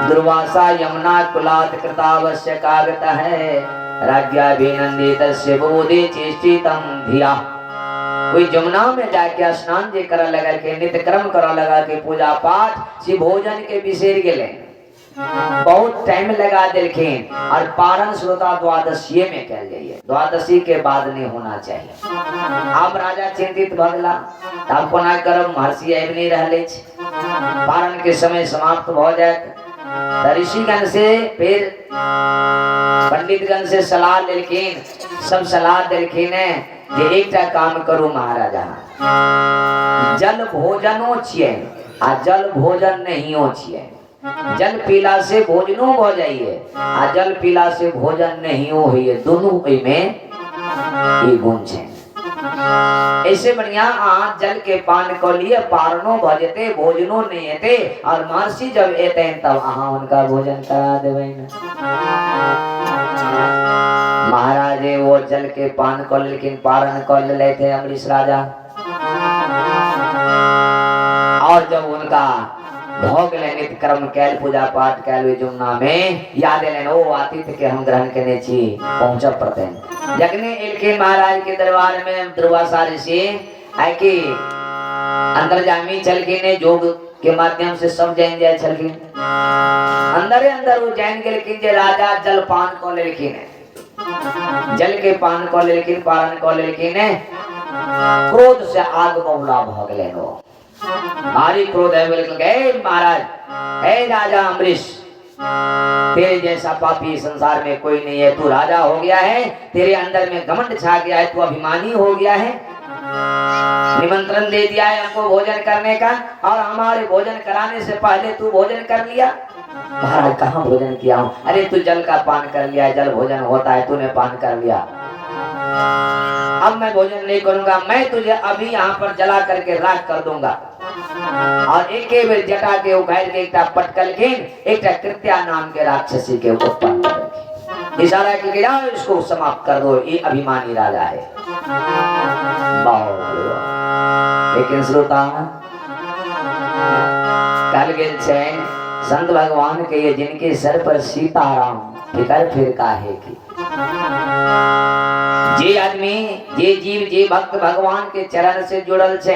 दुर्वासा यमुना कुलात कृतावश्य कागत है, राज्याभिनंदितस्य बोधि चेष्टितम धिया। कोई जमुना में जाके स्नान जे कर लगा के नित्य कर्म कर लगा के पूजा पाठ से भोजन के बिसेर गेले, बहुत टाइम लगा दिलखिन। और पारण श्रोता द्वादशी में कल जाइए, द्वादशी के बाद नहीं होना चाहिए। अब राजा चिंतित भगला, अब कोना करब, महर्षि आबि नहीं रहले, पारण के समय समाप्त हो जाए। ऋषिगण से फिर पंडितगण से सलाह लेलखिन, सब सलाह दिलखिन जे एकटा काम करू महाराजा, जल भोजनो छियै आ जल भोजन नहियो छियै। जल पीला से भोजनो हो जाइए आ जल पीला से भोजन नहीं हो, दोनों में ये गुण है। ऐसे बढ़िया आ जल के पान को लिए पारणो भजते भोजनो नहीं हेते, और महर्षि जब एते तब अहाँ उनका भोजन करा देवे न। महाराज वो जल के पान को लेकिन पारण को ले लेते अम्बरीश राजा। और जब उनका भोग नित्य कर्म कैल पूजा पाठ कैल जमुना में याद लेन ओ आतिथ्य के हम ग्रहण करने छी पहुंच पड़ते। जखने इनके महाराज के दरबार में दुर्वासा ऋषि आए कि अंतर्जामी चल के ने योग के माध्यम से सब जान जाए छलखिन, अंदर अंदर वो जान के लेकिन जे राजा जल पान को लेकिन जल के पान को लेकिन पारण को लेकिन क्रोध से आग बबूला भ गए। भारी क्रोध है, बिल्कुल महाराज, हे राजा अम्बरीश, तेरे जैसा पापी संसार में कोई नहीं है। तू राजा हो गया है, तेरे अंदर में घमंड छा गया है, तू अभिमानी हो गया है। निमंत्रण दे दिया है हमको भोजन करने का, और हमारे भोजन कराने से पहले तू भोजन कर लिया। महाराज कहाँ भोजन किया हूँ? अरे तू जल का पान कर लिया, जल भोजन होता है, तूने पान कर लिया। अब मैं भोजन नहीं करूंगा, मैं तुझे अभी यहाँ पर जला करके राख कर दूंगा। और एक बेर जटा के उखाड़ के एक पटकल के एक कृत्या नाम के राक्षसी के उत्पन्न कर इशारा के जाओ इसको समाप्त कर दो, ये अभिमानी राजा है। लेकिन श्रोता कल गेल छे संत भगवान के ये जिनके सर पर सीताराम फिकर फिर का है कि जे आदमी जे जीव जे भक्त भगवान के चरण से जुड़ल छे,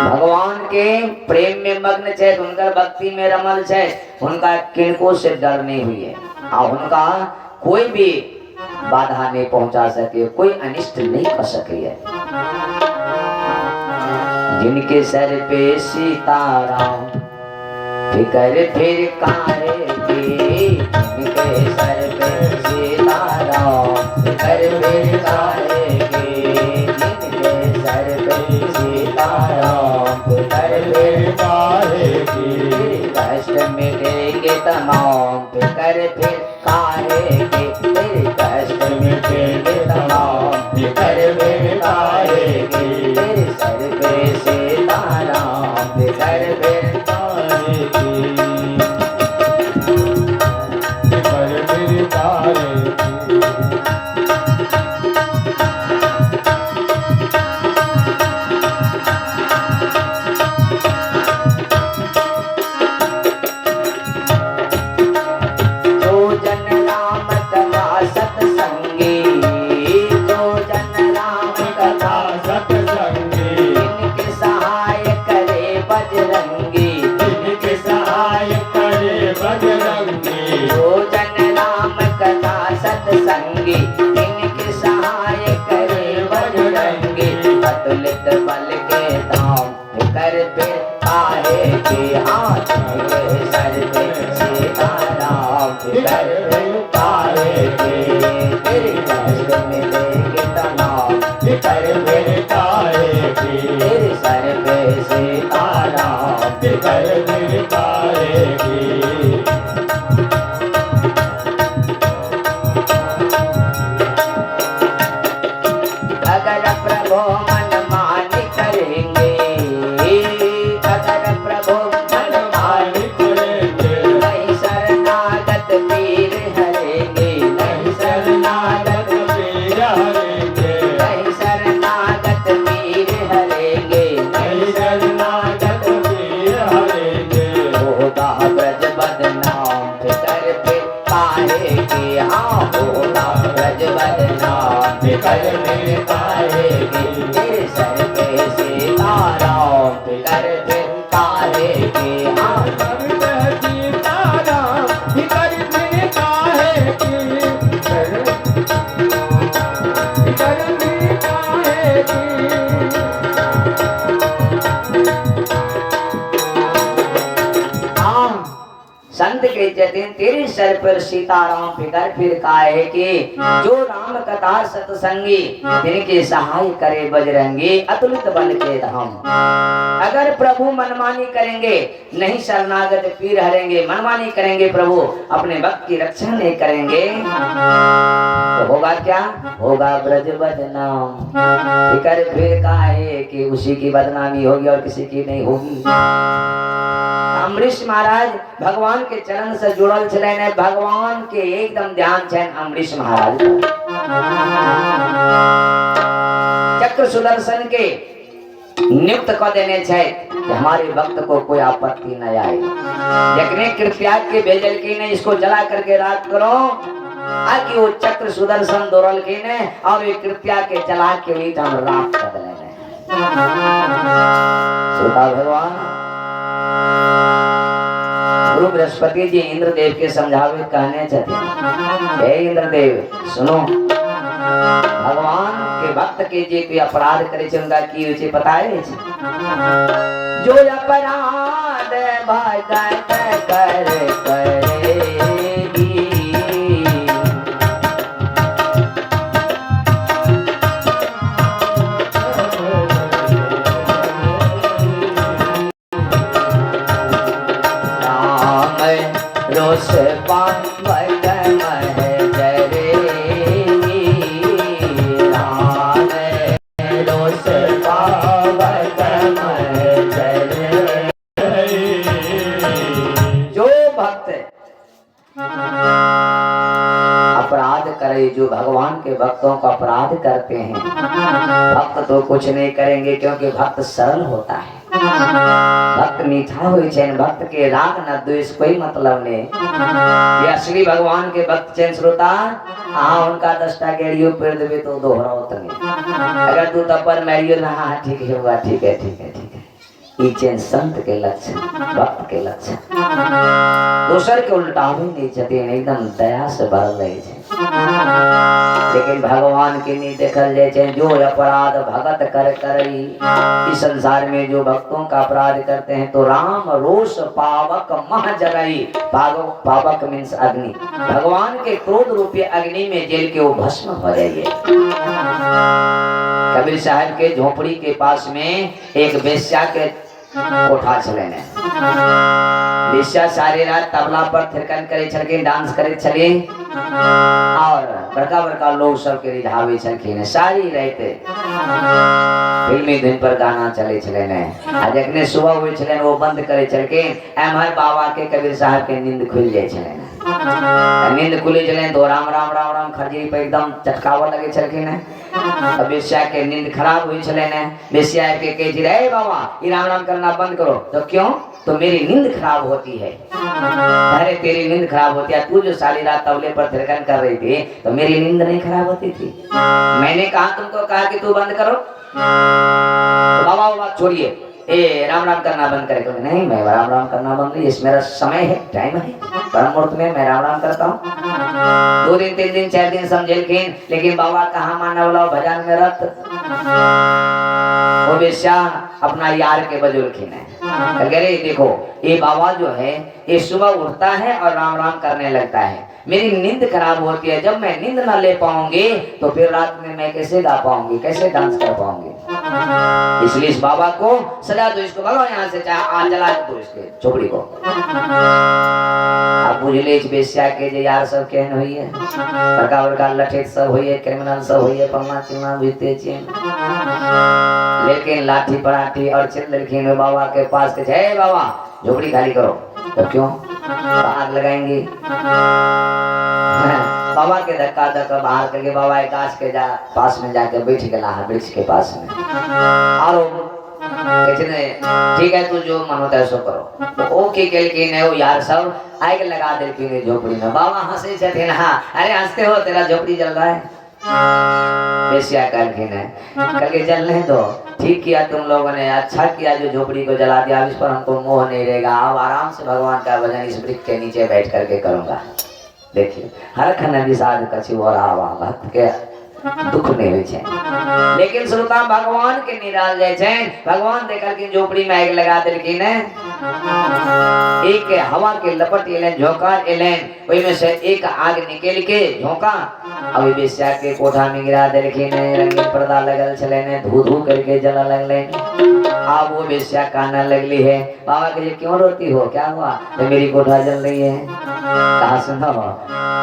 भगवान के प्रेम में मग्न छे, उनका भक्ति में रमल छे, उनका किनको से डर नहीं हुई है, और उनका कोई भी बाधा नहीं पहुंचा सके, कोई अनिष्ट नहीं कर सके है। जिनके सर पे सीताराम फिकर फिर काहे की, जिनके सर पे सीताराम फिकर फिर काहे की, जिनके सर पे सीताराम फिकर फिर काहे की। कष्ट मिटेंगे तमाम फिकर फिर काहे के, तेरे कष्ट मिटेंगे तमाम फिकर फिर काहे के, तेरे सर पे सीताराम फिकर फिर तारे की फिकर फिर तारे की जो जन राम कथा सत्संगी, जो जन राम कथा सत्संगी इनके सहाय करे बजरंगी, इनके सहाय करे बजरंगी जो जन राम कथा सत्संगी इनके सहाय करे बजरंगी, अतुलित बल के दाम कर फिर आए के, हाथ के सर पे सीताराम कर फिर आए के, तेरे कष्ट मिलेंगे तमाम फिकर फिर तारे की तेरे सर पे सीताराम फिकर फिर तारे की अगर प्रभु मन मानी करेंगे, अगर प्रभु मन मानी नहीं शरणागत पीर हरेंगे, नहीं शरणागत नहीं शरणागत पीर हरेंगे, होगा ब्रज बदनाम फिकर फिर काहे के, हाँ होगा ब्रज बदनाम फिकर फिर काहे के, तेरे सर पे सीताराम फिकर फिर काहे के, हाँ संत के जतिन तेरे सर पर सीताराम फिकर फिर काहे के, जो राम कथा सत्संगी जिनके सहाय करे बजरंगी, अतुलित बल के धाम। अगर प्रभु मनमानी करेंगे नहीं शरणागत पीर हरेंगे, मनमानी करेंगे प्रभु अपने भक्त की रक्षा नहीं करेंगे तो होगा क्या, होगा ब्रज बदनाम फिकर फिर काहे के, उसी की बदनामी होगी और किसी की नहीं होगी। अम्बरीश महाराज भगवान के चरण से जुड़ल छले, भगवान के एकदम ध्यान छन अम्बरीश महाराज चक्र सुदर्शन के नियुक्त कर देने छे कि हमारे भक्त को कोई आपत्ति न आए, जखने कृपया के भेजल की ने इसको जला करके राख करो, आकि वो चक्र सुदर्शन दौड़ल की ने और ये कृपया के जला के वही हम राख कर देने। श्रोता भगवान गुरु बृहस्पति जी इंद्रदेव के समझावे कहने चाहते, हे इंद्रदेव सुनो, भगवान के भक्त के जे कोई अपराध करे छे उनका की होय छे पता है? जो अपराध भगत कर करेगी, रोष पावक मह जरेगी, राम रोष पावक मह जरेगी। जो भक्त अपराध करे, जो भगवान के भक्तों का अपराध करते हैं, भक्त तो कुछ नहीं करेंगे क्योंकि भक्त सरल होता है, भक्त मीठा हुई छेन, भक्त के राग न द्वेष कोई मतलब नहीं। ये असली भगवान के भक्त छेन श्रोता, हाँ उनका 10टा गेड़ियों पेड़ देवे तो दोहराओ तने, अगर तू तपर मैरियो ना, हाँ ठीक है हुआ, ठीक है ठीक है ठीक है, ई छेन संत के लक्षण, भक्त के लक्षण। दोसर के उल्टावे नहीं छथिन, एकदम दया से भरल रहे छे, लेकिन भगवान के नहीं देखल जाए छे। जो अपराध भगत कर करई, इस संसार में जो भक्तों का अपराध करते हैं तो राम रोष पावक मह जगई, पावक मीन्स अग्नि, भगवान के क्रोध रूपी अग्नि में जल के वो भस्म हो जाइए। कबीर साहब के झोपड़ी के पास में एक वेश्या के कोठा चले, बेश्या सारी रात तबला पर थिरकन करे छलके, डांस करे छले और बड़का बड़का लोग सब के रिझावे छलखिन। सारी रात फिल्मी धुन पर गाना चले छले ने। आ जखने सुबह हुई छले वो बंद करे छलके, एमहर बाबा के कबीर साहब के नींद खुल जाए छले। नींद खुले चले तो राम राम राम राम खरजी पे एकदम चटकावा लगे छलखिन। अब बेश्या के नींद खराब हुई छले ने। बेश्या के कहे जी रे बाबा ये राम राम करना बंद करो। तो क्यों? तो मेरी नींद खराब होती है। अरे तेरी नींद खराब होती है, तू जो सारी रात तबले पर थिरकन कर रही थी तो मेरी नींद नहीं खराब होती थी। मैंने कहा तुमको कहा कि तू बंद करो। तो बाबा वो बात छोड़िए, ए राम राम करना बंद करे। नहीं मैं राम राम करना बंद नहीं, इसमें मेरा समय है, टाइम है, परम मुहूर्त में मैं राम राम करता हूँ। 2 दिन 3 दिन 4 दिन समझेलखिन, लेकिन बाबा कहाँ मानने वाला भजन में रत। वो बेश्या अपना यार के बजुलखिन है। अरे देखो ये बाबा जो है ये सुबह उठता है और राम राम करने लगता है, मेरी नींद खराब होती है। जब मैं नींद ना ले पाऊंगी तो फिर रात में मैं कैसे गा पाऊंगी, कैसे डांस कर पाऊंगी। इसलिए इस बाबा को सजा दो, इसको भगाओ यहाँ से, चाहे आज जला दो इसके झोपड़ी को। अब बुझले बेश्या के जे यार सब केहन हुई है, बड़का बड़का लठेत सब हुई है, क्रिमिनल सब हुई है, पन्ना चिन्ना बुझते छिए। लेकिन लाठी पराठी और चिल्लखिन बाबा के पास के जय बाबा झोपड़ी खाली करो। तो क्यों? आग लगाएंगे। बाबा के धक्का धक्का बाहर करके बाबा एक गाछ के पास में जाके बैठ गया है, वृक्ष के पास में। और ठीक है तू जो मन होता है सो करो। तो ओके केलखिन वो यार सब आग लगा देलखिन झोपड़ी में। बाबा हंसे छथिन, हाँ अरे हंसते हो, तेरा झोपड़ी जल रहा है। बेश्या कहलखिन है कल के जलने दो, ठीक किया तुम लोगों ने, अच्छा किया जो झोपड़ी को जला दिया, इस पर हमको मोह नहीं रहेगा। अब आराम से भगवान का भजन इस वृक्ष के नीचे बैठ करके करूंगा। देखिए हर खन विषाद कछु और आवा भक्त के दुख नहीं हुई छे। लेकिन श्रोता भगवान के निराल जाय छे। भगवान देखल कि झोपड़ी में आग लगा देलखिन। एक हवा के लपट एलेन, झोंका एलेन, ओई में से एक आग निकल के झोंका अभी बेश्या के कोठा में गिरा देलखिन। रंगीन पर्दा लगल छले ने, धू धू करके जला लगले। अब वो बेश्या काना लगली है, बाबा के क्यों रोती हो, क्या हुआ? तो मेरी कोठा जल रही है। कहा सुनो,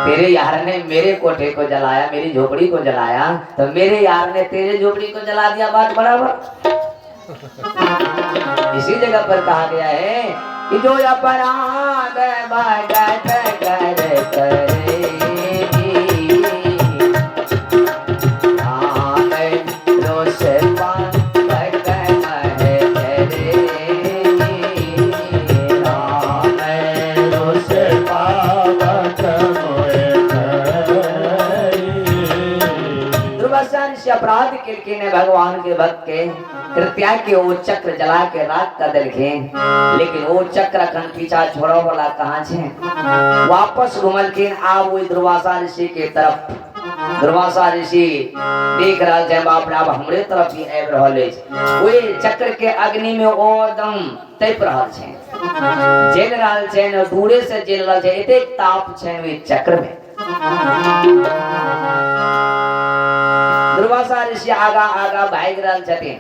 तेरे यार ने मेरे कोठे को जलाया, मेरी झोपड़ी को जलाया, तो मेरे यार ने तेरे झोपड़ी को जला दिया, बात बराबर। इसी जगह पर कहा गया है कि जो अपराध बागत कर करेगी, रोष अपराध के ने भगवान के भक्त के कृत्या के वो चक्र जला के राख कर देलखिन। लेकिन वो चक्र अखन पीछा छोड़ो वाला कहाँ छे? वापस घुमलखिन आब वो दुर्वासा ऋषि के तरफ। दुर्वासा ऋषि देख रहा है बाप रे, अब हमरे तरफ ही आबि रहल अछि। ओए चक्र के अग्नि में एकदम तैप रहल छे, जल रहल छे, दूरे से जल रहल छे, एतेक ताप छे ओइ चक्र में। दुर्वासा ऋषि आगा आगा भाग रहल छथिन।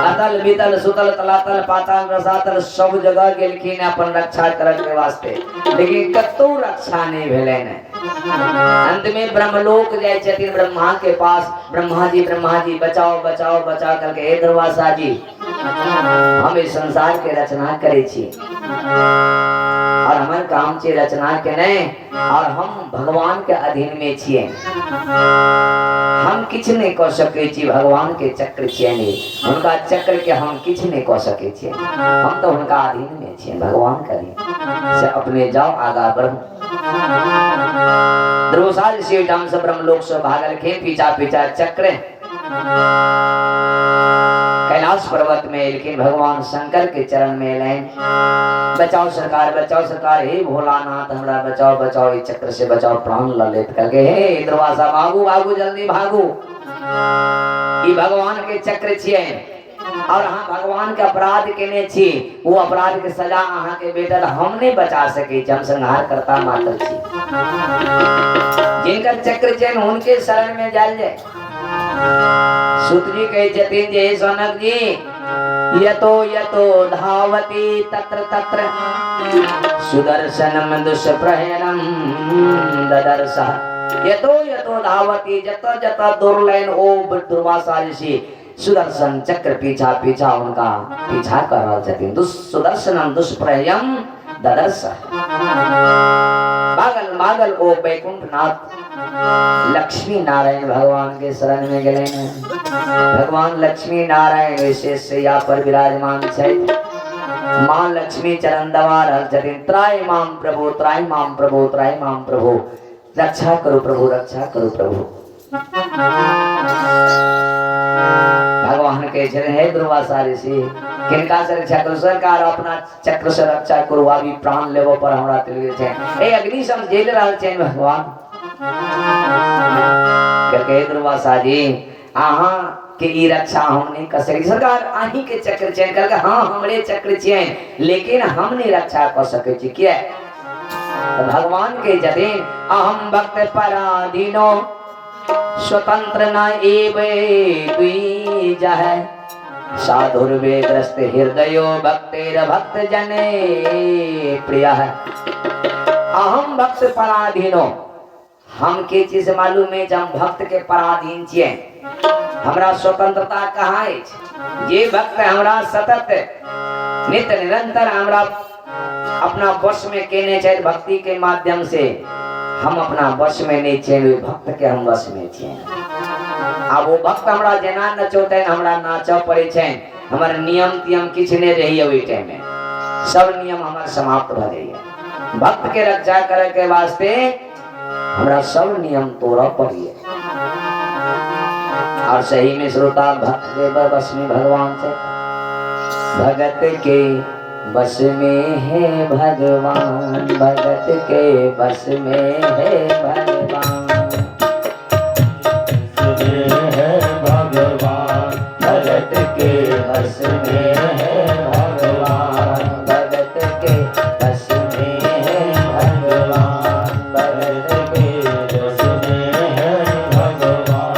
अतल बीतल सुतल तलातल पाताल रसातल सब जगह गेलखिन अपन रक्षा करे के वास्ते, लेकिन कतौ रक्षा नहीं भेलैन। अंत में ब्रह्मलोक जाय छथिन ब्रह्मा के पास। ब्रह्मा जी बचाओ बचाओ बचाओ करके, हे दुर्वासा जी हम इस संसार के रचना करे छी और हमारे काम छे रचना के नहीं, और हम भगवान के अधीन में छिए। हम किछ नहीं कर सके छी, भगवान के चक्र छिए नहीं, उनका चक्र के हम किछ नहीं कर सके छी। हम तो उनका अधीन में छिए, भगवान के अधीन से अपने जाओ आगा बढ़ो। दुर्वासा ऋषि धाम से ब्रह्मलोक से भागल के पीछा पीछा चक्र कैलाश पर्वत में, लेकिन भगवान शंकर के चरण में लें, बचाओ सरकार, हे भोलानाथ हमरा बचाओ बचाओ, इस चक्र से बचाओ, प्राण ललित करके। हे दुर्वासा भागू भागू जल्दी भागू, ई भगवान के चक्र छिए और हाँ भगवान के अपराध केने छी, वो अपराध के सजा अहाँ के बेटा हम नहीं बचा सके, हम संहार करता मात्र छी। जिनकर चक्र चैन उनके शरण में जाल जाए। सूत जी कहे छथिन जे सनक जी यतो यतो धावति तत्र तत्र सुदर्शनम दुष्प्रहरणम ददर्श। यतो यतो धावति जत जत दुर्लैन ओ दुर्वासा ऋषि सुदर्शन चक्र पीछा पीछा उनका पीछा कर रहा छथिन। सुदर्शनम दुष्प्रहरणम ददर्श। मागल मागल ओ बैकुंठनाथ लक्ष्मी नारायण भगवान के शरण में गए हैं। भगवान लक्ष्मी नारायण विशेष से यहाँ पर विराजमान है। मां लक्ष्मी चरण दबा रहल। त्राय माम प्रभु त्राय माम प्रभु त्राय माम प्रभु, रक्षा करो प्रभु रक्षा करो प्रभु। भगवान के चरण है दुर्वासा ऋषि किनका से रक्षा करो सरकार अपना चक्र से रक्षा करो। अभी प्राण लेवो पर हमरा तिलवे छे ए अग्नि सम जेल रहल छे भगवान। करके दुर्वासा जी आहा के ई रक्षा हम नहीं कर सके सरकार। आही के चक्र चयन करके हां हमरे चक्र चयन लेकिन हम नहीं रक्षा कर सके छी। क्या तो भगवान के जतिन अहम भक्त पराधीनो स्वतंत्र न एवे द्विजः साधुर्वेग्रस्त हृदयो भक्तेर भक्त जने प्रियः। अहम भक्त पराधीनो हम के चीज मालूम है जब भक्त के पराधीन छिए। हमरा स्वतंत्रता कहाँ है। ये भक्त हमरा सतत नित्य निरंतर हमरा अपना वश में केने चाहिए। भक्ति के माध्यम से हम अपना वश में नहीं चाहिए भक्त के हम वश में चाहिए। अब वो भक्त हमरा जना नचोते हमरा नाचो पड़े छे। हमार नियम तियम किछ नहीं रही ओई टाइम में सब नियम हमार समाप्त भ जाइए। भक्त के रक्षा करे के वास्ते हमरा सब नियम तोड़ पड़िए। और सही में श्रोता भक्त के बस में भगवान से भगत के बस में है भगवान भगत के बस में है भगवान भगत के बस में है भगवान भगत के बस में है भगवान भगत के बस में है भगवान।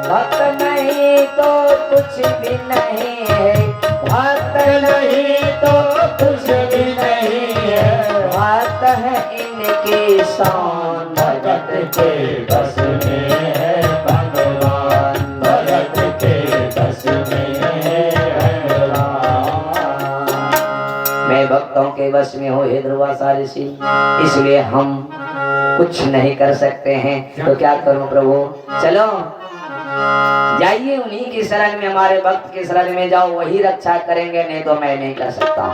भक्त नहीं तो कुछ भी नहीं है भक्त नहीं तो कुछ भी नहीं है भक्त है इनकी शान भगत के बस में है भगवान भगत के बस में है भगवान। मैं भक्तों के बस में हूँ हे दुर्वासा ऋषि इसलिए हम कुछ नहीं कर सकते हैं। तो क्या करूं प्रभु चलो जाइए उन्हीं की शरण में हमारे भक्त की शरण में जाओ वही रक्षा करेंगे नहीं तो मैं नहीं कर सकता।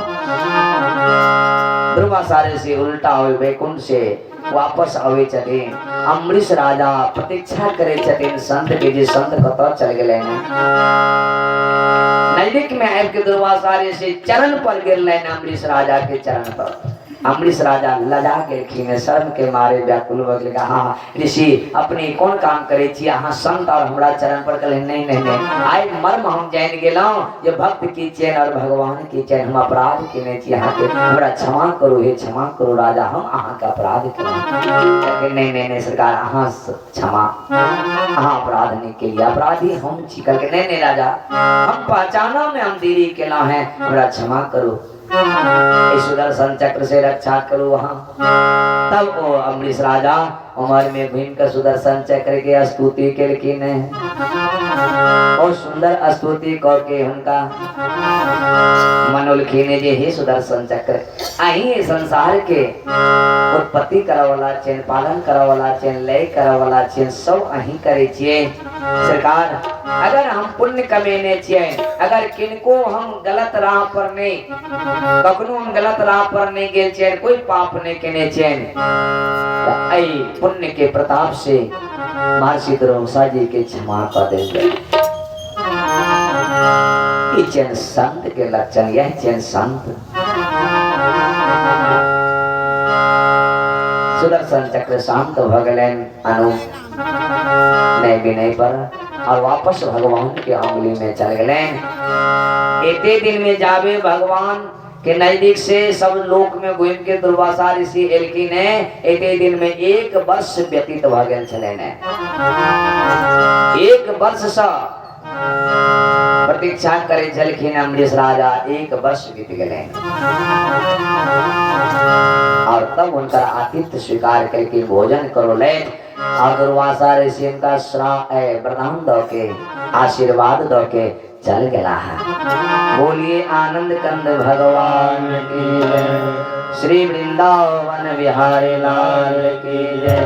दुर्वासा ऋषि उल्टा हुए वैकुंठ से वापस आवे छथिन। अम्बरीश राजा प्रतीक्षा करे छथिन संत के जी संत कत चल गए नजदीक में आब के दुर्वासा ऋषि चरण पर गिरले अम्बरीश राजा के चरण पर। अम्बरीश राजा लजा के शर्म के मारे व्याकुल भ गेल। हाँ ऋषि अपने कौन काम करे छी अहाँ संत और हमरा चरण पर कहले नहीं नहीं नहीं आइ मर्म हम जान गेलौं जे भक्त की चैन और भगवान की चैन हम अपराध केने छी अहाँ के हमरा क्षमा करू हे क्षमा करू राजा हम अहाँ का अपराध केलौं। नहीं नहीं नहीं सरकार अहाँ क्षमा अहाँ अपराध नहीं के लिए अपराधी हम छी। कहलके नहीं नहीं राजा हम पहचाना में हम देरी केलौं है हमरा क्षमा करू सुदर्शन चक्र से रक्षा करो वहां। तब वो अम्बरीश राजा उमर में घूम कर सुदर्शन चक्र के स्तुति के लेकिन और सुंदर स्तुति करके उनका मनोलखीने जे हे सुदर्शन चक्र अही संसार के उत्पत्ति करवाला चैन पालन करवाला चैन लय करवाला चैन सब अही करे छिए। सरकार अगर हम पुण्य कमेने छिए अगर किनको हम गलत राह पर नहीं कखनो हम गलत राह पर नहीं गेल छिए कोई पाप नहीं केने छिए आई पुण्य के प्रताप से महर्षि दुर्वासा जी के क्षमा कर देंगे। चैन संत के लक्षण यह चैन संत सुदर्शन चक्र शांत भगलेन अनु नहीं विनय पर और वापस भगवान के अंगुली में चल गए। एते दिन में जावे भगवान के नजदीक से सब लोक में घूम के दुर्वासा ऋषि एलकी ने एते दिन में 1 वर्ष व्यतीत भ गेल छले ने। 1 वर्ष से प्रतीक्षा करे जलखिन अम्बरीश राजा 1 वर्ष बीत गए और तब उनका आतिथ्य स्वीकार करके भोजन करो ले और दुर्वासा ऋषि उनका वरदान दो के आशीर्वाद दो के चल गया है। बोलिए आनंद कंद भगवान की जय, श्री वृंदावन बिहारी लाल की जय,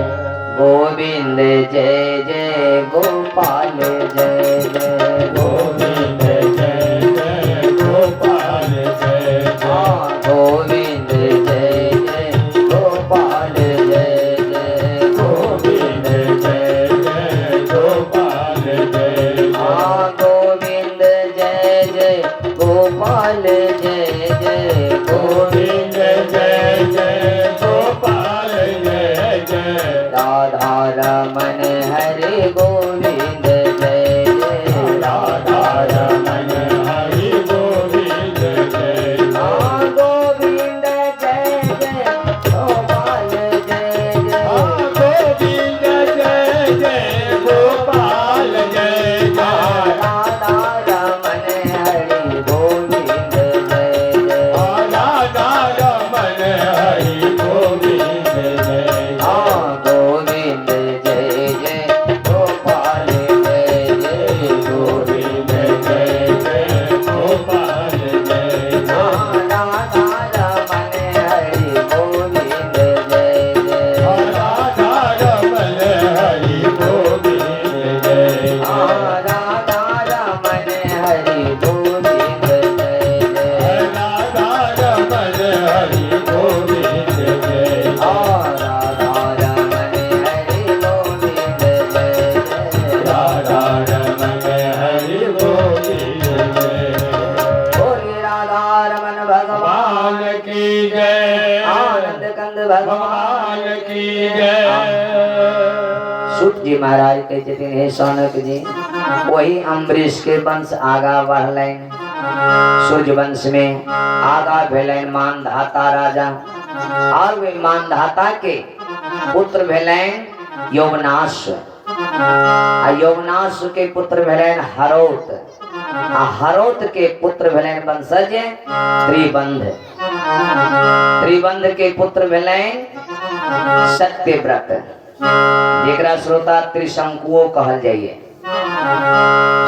गोविंद जय जय गोपाल जय जय गोविंद जय जय गोपाल जय जय गोविंद जय जय गोपाल जय जय गोविंद जय जय गोपाल जय जय गोविंद जय जय गोपाल जय जय गोविंद जय जय गोपाल जय जय राधा रमन हरि गोविंद जय जय राधा रमन हरि गोविंद जय जय गोविंद जय जय गोपाल जय जय गोविंद जय जय गोपाल जय जय राधा रमन हरि गोविंद जय जय राधा रमन हरि गोविंद जय जय गोविंद जय जय गोपाल जय जय गोविंद जय जय गोपाल जय जय राधा रमन हरि गोविंद जय जय राधा रमन हरि गोविंद जय जय राधा रमन हरि गोविंद जय जय राधा रमन हरि गोविंद जय जय राधा रमन हरि गोविंद जय जय राधा रमन हरि गोविंद जय बोलिए राधा रमन भगवान भगवान की जय आनंद कंद भगवान भगवान की जय सूत जी महाराज कहते थे हे सौनक जी वही अम्बरीश के वंश आगा बढ़लन सूर्य वंश में आगा भेलन मानधाता राजा और वे मानधाता के पुत्र भेलन यौवनाश आ यौवनाश के पुत्र भेलन हरोत आ हरोत के पुत्र भेलन वंशज त्रिबंध त्रिबंध के पुत्र भेलन सत्यव्रत जेकरा श्रोता त्रिशंकुओ कहल जाइए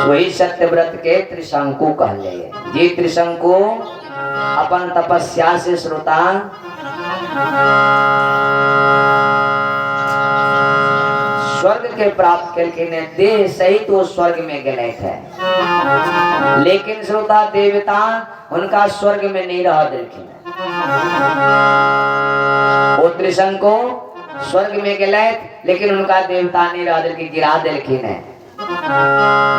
वही सत्यव्रत के त्रिशंकु कहल जाइए। जी त्रिशंकु अपन तपस्या से श्रोता स्वर्ग के प्राप्त करके देह सहित वो स्वर्ग में गए थे, लेकिन श्रोता देवता उनका स्वर्ग में नहीं रह दिलखिन। वो त्रिशंकु स्वर्ग में गए लेकिन उनका देवता नहीं रह दिल गिरा दिलखिन है।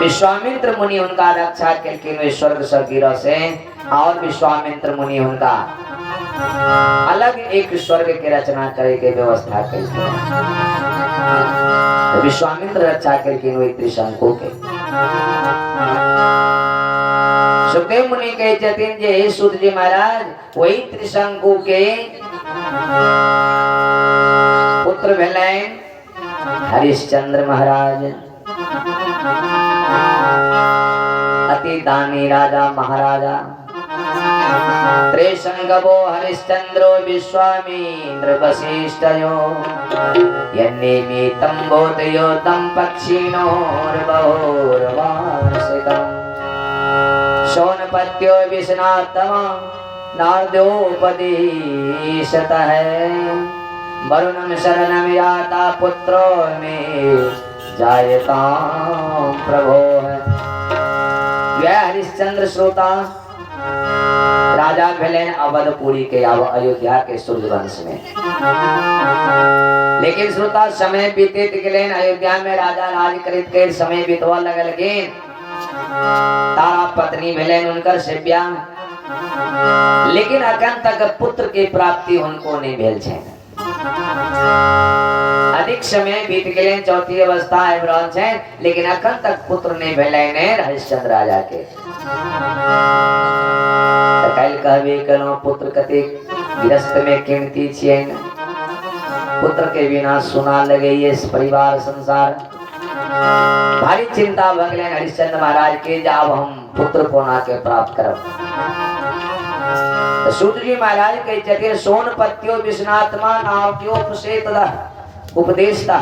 विश्वामित्र मुनि उनका रक्षा करके वे स्वर्ग से गिरो से और विश्वामित्र मुनि उनका अलग एक स्वर्ग के रचना करे के व्यवस्था करी। विश्वामित्र रक्षा करके वे त्रिशंकु के सुखदेव मुनि कहे जतिन जे हे सूत जी महाराज वही त्रिशंकु के पुत्र भेलन हरिश्चंद्र महाराज अति दानी राजा महाराजा त्रिशंकवो हरिश्चंद्रो विश्वामित्र वसिष्ठयो यन्निमित्तं बोधयो तं पक्षिणोर्बहुर्वार्षिकम् शौनपत्यो विष्णात्तमा नारदोपदेशतः वरुणं शरणं याता पुत्रो मे जायता प्रभो। हरिश्चंद्र श्रोता राजा भेलन अवधपुरी के अयोध्या के सूर्यवंश में, लेकिन श्रोता समय बीते गेलन अयोध्या में राजा राज करित के समय बीतवा लगल के तारा पत्नी भेलन उनकर सेव्या, लेकिन अखन तक पुत्र की प्राप्ति उनको नहीं भेल छै। अधिक समय बीत गए चौथी अवस्था आबि रहल छै, लेकिन अखन तक पुत्र नहीं भेलन हरिश्चंद्र राजा के। कल कहबे कलौ पुत्र कते गृहस्थ में कीमती छियै, पुत्र के बिना सुना लगे ये परिवार संसार। भारी चिंता भगले हरिश्चंद्र महाराज के जब हम पुत्र को ना के प्राप्त करब। सूत जी महाराज कही जगह सोन पत्यो विष्णात्मा नाट्योपसेत उपदेशता।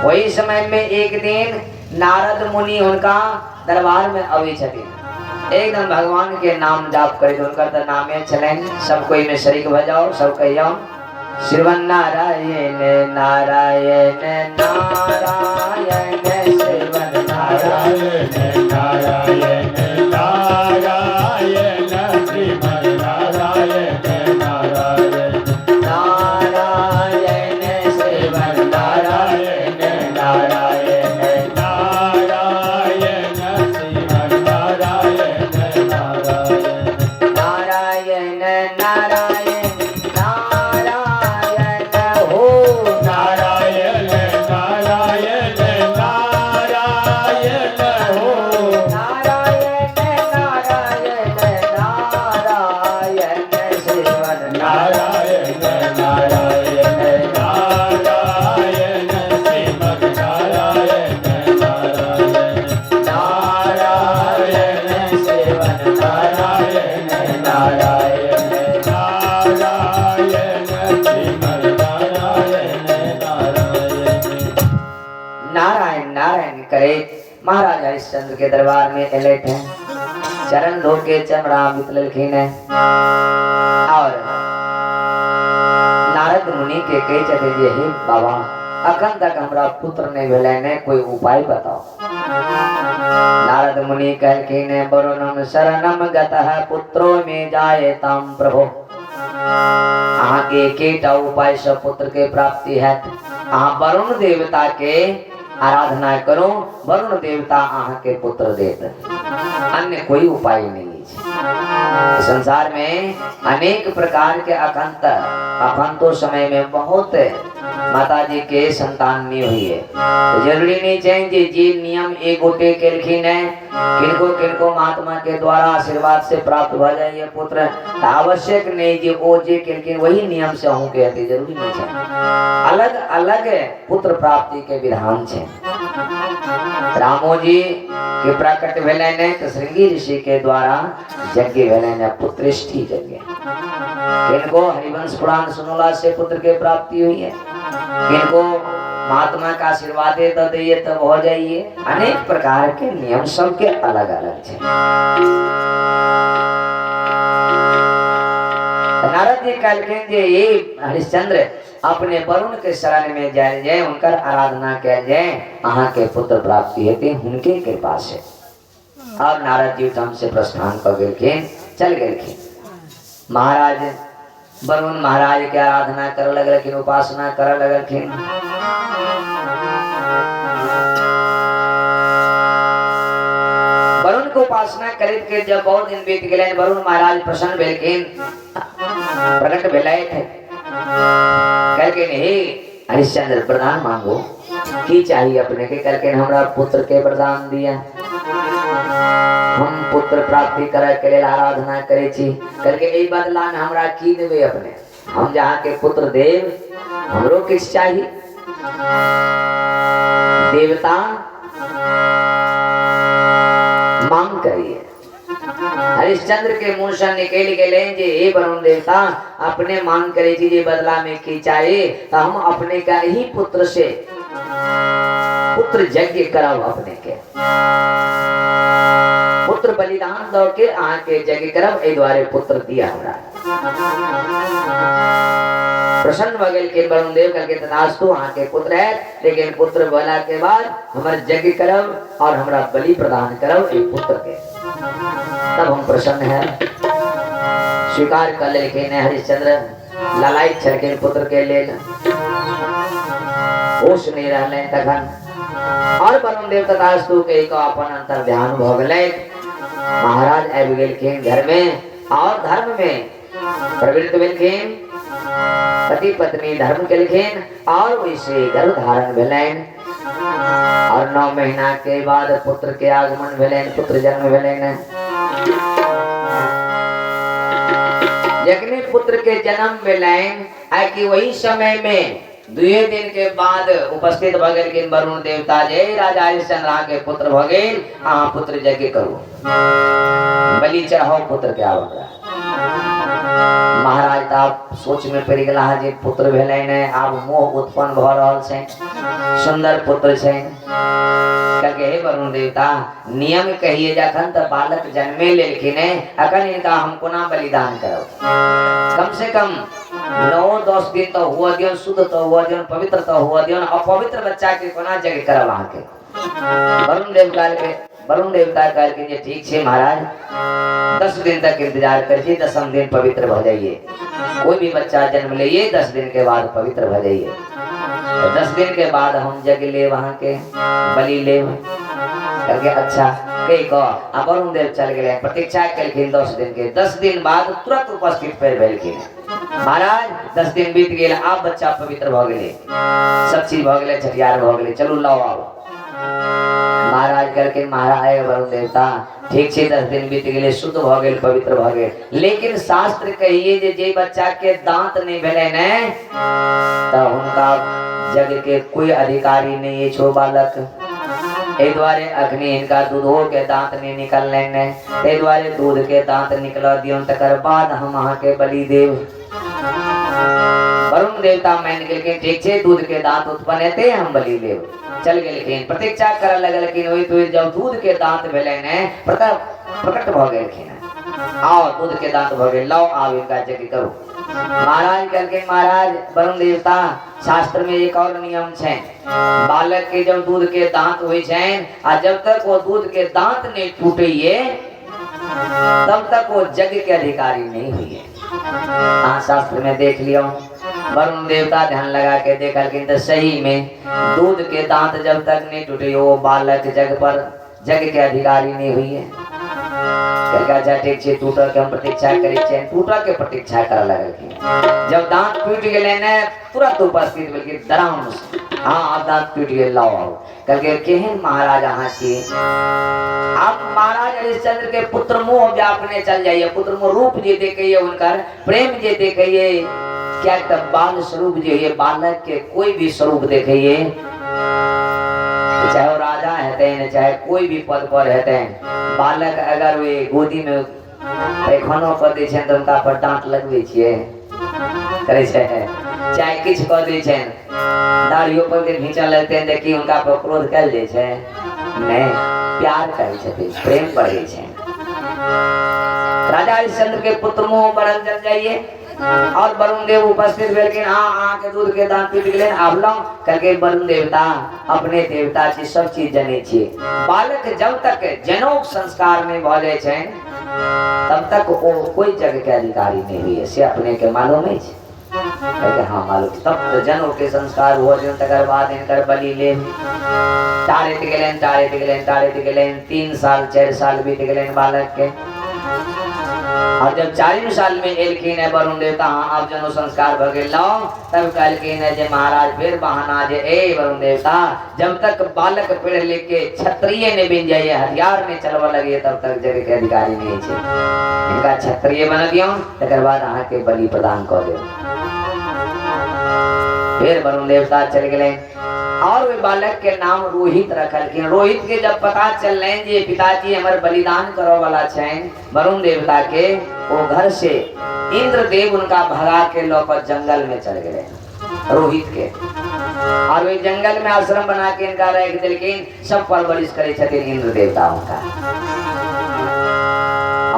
वही समय में एक दिन नारद मुनि उनका दरबार में अभी छथिन, एकदम भगवान के नाम जाप करे उनका तो नामे चले, सब कोई में शरीक बजाओ, सब कह जाओ श्रीवन नारायण नारायण नारायण श्रीवन नारायण नारायण नारायण श्रीमन नारायण नारायण नारायण श्रीवन नारायण नारायण नारायण श्रीमन नारायण नारायण नारायण नारायण नारायण हो नारायण नारायण नारायण हो नारायण नारायण नारायण श्रीवन नारायण नारायण नारायण श्रीमन नारायण नारायण नारायण श्रीवन नारायण नारायण नारायण श्रीमन नारायण नारायण नारायण नारायण करे महाराज हरिश्चंद्र के दरबार में एलेट हैं, चरण धो के चमड़ा मितलखीन है और नारद मुनि के कई चते जे हे बाबा अखन तक हमरा पुत्र ने भेले ने कोई उपाय बताओ। नारद मुनि कहलखिन वरुणम शरणम गतः पुत्रो में जायताम प्रभो। अहाँ के एकेटा उपाय से पुत्र के प्राप्ति है, अहाँ वरुण देवता के आराधना करो, वरुण देवता अहाँ के पुत्र देत, अन्य कोई उपाय नहीं है। इस संसार में अनेक प्रकार के अखंतो समय में बहुत माता जी के संतान नहीं हुई है, तो जरूरी नहीं चाहिए जी नियम एक गोटे के लिखीन है किनको किनको महात्मा के द्वारा आशीर्वाद से प्राप्त हो जाए पुत्र, आवश्यक नहीं जी वो जे के वही नियम से हूँ कहते जरूरी नहीं है। अलग अलग पुत्र प्राप्ति के विधान है। रामो जी के प्रकट भेले ने तो श्रृंगी ऋषि के द्वारा यज्ञ भेले ने पुत्रेष्टि यज्ञ। किनको हरिवंश पुराण सुनला से पुत्र के प्राप्ति हुई है, किनको महात्मा का आशीर्वाद तो दिए तब हो जाइए। अनेक प्रकार के नियम सबके अलग अलग है। नारद जी कहलखिन जे ये हरिश्चंद्र अपने वरुण के शरण में जाए जाए, उनकर आराधना कैल जाए, अहाँ के पुत्र प्राप्ति हेतु उनके कृपा से। और नारद जी धम से प्रस्थान कर गेलखिन, चल गेलखिन। महाराज वरुण महाराज के आराधना कर लगलखिन, उपासना कर लगलखिन। वरुण को उपासना करत के जब बहुत दिन बीत गए, वरुण महाराज प्रसन्न भेलखिन, प्रकट भेलाए थे, कहलखिन हे हरिश्चंद्र वरदान मांगो, की चाहिए अपने के? कहलखिन हमरा पुत्र के वरदान दिया, हम पुत्र प्राप्ति करे के लिए आराधना करे छी। कहलखिन एई बदला में हमरा की देबे अपने? हम जहाँ के पुत्र देव हमरो किछ चाहिए। देवता मांग करिए। हरिश्चंद्र के मुंह से निकल गए जे हे वरुण देवता अपने मांग करे जी बदला में की चाहिए, तो हम अपने का ही पुत्र से पुत्र यज्ञ कराओ, अपने के पुत्र बलिदान दो के आहाँ के यज्ञ करब, ए द्वारे पुत्र दिया हमरा। प्रसन्न भगल के वरुण देव करके तथास्तु आहाँ के पुत्र है, लेकिन पुत्र बोला के बाद हमारे यज्ञ करब और हमरा बलि प्रदान करब एक पुत्र के, तब हम प्रसन्न है। स्वीकार कर लेकिन हरिश्चंद्र लालायित छलके पुत्र के लेल होश नहीं रहले तखन, और वरुण देव तथास्तु के एक अपन अंतर ध्यान भ गेलै। महाराज आबि गेलखिन घर में और धर्म में प्रवृत्त भेलखिन, पति पत्नी धर्म केलखिन और वैसे गर्भ धारण भेलैन। और 9 महीना के बाद पुत्र के आगमन भेलैन, पुत्र जन्म भेलैन। जखने पुत्र के जन्म भेलैन, आकि वही समय में दुए दिन के बाद उपस्थित भगल के वरुण देवता जय राजा हरिश्चंद्र के पुत्र भगेल आ पुत्र यज्ञ करो बलि चढ़ाओ पुत्र के आवक महाराज आप सोच में पड़ गया जे पुत्र भेलै ने आब मोह उत्पन्न भ रहल छै सुंदर पुत्र छै कहके हे वरुण देवता नियम कहिए जखन त बालक जन्मे लेलखिन अखन इनका हम कोना बलिदान करब कम से कम 9-10 दिन तो हुआ दियन शुद्ध तो हुआ दियन पवित्र तो हुआ दियन अपवित्र बच्चा के कोना जग करब अहाँ के वरुण देवता कहलखिन जे ठीक छै महाराज 10 दिन तक इंतजार करिए 10म दिन पवित्र भ जाइए कोई भी बच्चा जन्म लिए 10 दिन के बाद पवित्र भ जाइए 10 दिन के बाद हम जग ले वहां के बलि ले करके अच्छा कई को वरुण देव चल गए प्रतीक्षा कलखिन 10 दिन के 10 दिन बाद तुरंत उपस्थित पैर भेलखिन महाराज 10 दिन बीत गए आप बच्चा पवित्र भ गए सब चीज भ गए छठियार भ गए चलू लाओ आओ महाराज करके महाराज वरुण देवता ठीक से 10 दिन बीत गए शुद्ध भ गए पवित्र भ गए लेकिन शास्त्र कहिए जे बच्चा के दांत नहीं भेले ने त उनका जग के कोई अधिकारी नहीं छो बालक ए द्वारे अग्नि इनका दूधो के दांत नहीं निकलने ने ए द्वारे दूध के दांत निकल दियो तकर बाद हम अहाँ के बलि देव वरुण देवता मान गेलखिन ठीक छे दूध के दांत उत्पन्न हेते हम बलि लेब चल गेलखिन प्रतीक्षा कर लगलखिन ओई तो जब दूध के दांत भेले ने प्रकट भ गेलखिन आओ दूध के दांत भ गेल लाओ आब इनका जग करो महाराज कहलखिन महाराज वरुण देवता शास्त्र में एक और नियम छे बालक के जब दूध के दांत होई छेन आ जब तक वो दूध के दांत नहीं टूटिए तब तक वो जग के अधिकारी नहीं हुई हाँ शास्त्र में देख लियो वरुण देवता ध्यान लगा के देखलखिन तो सही में दूध के दांत जब तक नहीं टूटे वो बालक जग के अधिकारी नहीं हुई है अच्छा ठीक छे टूटा के हम प्रतीक्षा करी छे टूटा के प्रतीक्षा कर लगलखिन जब दांत टूट गेले ने तुरंत उपस्थित भेलखिन दराम हां अब दांत टूट गेल लाओ आओ कहके केहन महाराज अहाँ छी आप महाराज हरिश्चंद्र के पुत्र मोह व्यापने चल जाइए पुत्र मोह रूप जे देखिए उनकर प्रेम जे देखिए क्या तब बाल स्वरूप जो ये बालक के कोई भी स्वरूप देखिए चाहे वो राजा रहते हैं चाहे कोई भी पद पर रहते हैं बालक अगर वे गोदी में पैखाना कर दे छे तो उनका पर डांट लगवे छिए करे छे चाहे किछ कर दे छे दाढ़ियों पर के घींचा लगते हैं देखी उनका पर क्रोध कर दे छे नहीं प्यार करे छे प्रेम बढ़े छे राजा हरिश्चंद्र के पुत्र मोह बढ़ल चल जाइए और वरुण देव उपस्थित भेलखिन आ के दूध के दांत टूट गेलै आबलौ कहलकै वरुण देवता अपने देवता छी सब चीज जाने छी बालक जब तक जनों संस्कार में भ जाय छै तब तक वो कोई जग के अधिकारी नहीं हुई से अपने के मालूम है कहलकै हां मालूम तब तो जनों के संस्कार हो जन तकर बाद इनकर बलि ले ताड़ित गेलेन 3 साल 4 साल बीत गेलेन बालक के और जब 4 साल में एलखिन है वरुण देवता आप जनो संस्कार भ गेल तब कहलखिन है जे महाराज फिर बहाना जे ए वरुण देवता जब तक बालक पढ़ लिख के क्षत्रिय ने बन जाइए हथियार में चलवा लगे तब तक जग के अधिकारी नहीं छे इनका क्षत्रिय बन दियो तकर बाद अहाँ के बलि प्रदान कर दे फिर वरुण देवता चल गए और वे बालक के नाम रोहित रखलखिन रोहित के जब पता चलले जे पिताजी हमर बलिदान करो वाला छैन वरुण देवता के वो घर से इंद्रदेव उनका भगा के लेकर जंगल में चल गए रोहित के और वे जंगल में आश्रम बना के इनका रख देलखिन सब परवरिश करे छथिन इंद्र देवता उनका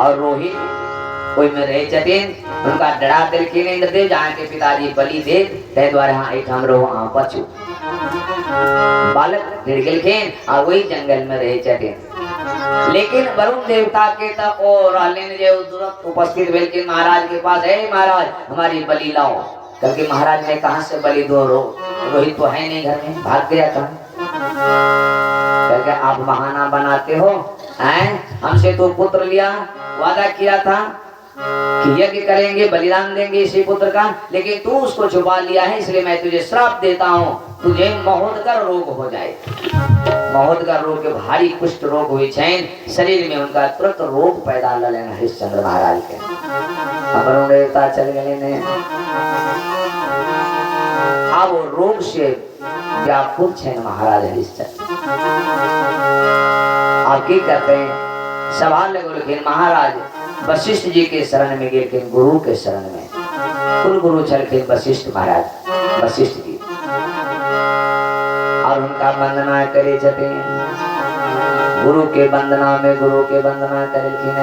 और रोहित ओई में रहे छथिन उनका डरा देलखिन इंद्रदेव जहाँ के पिताजी बलि दे ते द्वारा हाँ एक हम रहो हाँ बचू बालक गिर गेलखिन और वही जंगल में रहे छथिन लेकिन वरुण देवता के तक और रहलेन जे तुरंत उपस्थित भेलखिन महाराज के पास हे महाराज हमारी बलि लाओ क्योंकि महाराज ने कहां से बलि दो रोहित तो है नहीं घर में भाग गया कहां क्योंकि आप बहाना बनाते हो हैं हमसे तो पुत्र लिया वादा किया था कि यज्ञ करेंगे बलिदान देंगे इसी पुत्र का लेकिन तू उसको छुपा लिया है इसलिए मैं तुझे श्राप देता हूँ तुझे महोदकर रोग हो जाए महोदकर रोग के भारी कुष्ठ रोग हुई छैन शरीर में उनका तुरंत रोग पैदा लेना हरिश्चंद्र महाराज के वरुण देवता चल गए ने अब वो रोग से व्याकुल छे महाराज हरिश्चंद्र। आप की कहते हैं सवाल लगोलखिन महाराज वशिष्ठ जी के शरण में गेलखिन गुरु के शरण में। कुल गुरु चलखिन वशिष्ठ महाराज वशिष्ठ जी और उनका वंदना करे छथिन। गुरु के वंदना में गुरु के वंदना करेलखिन।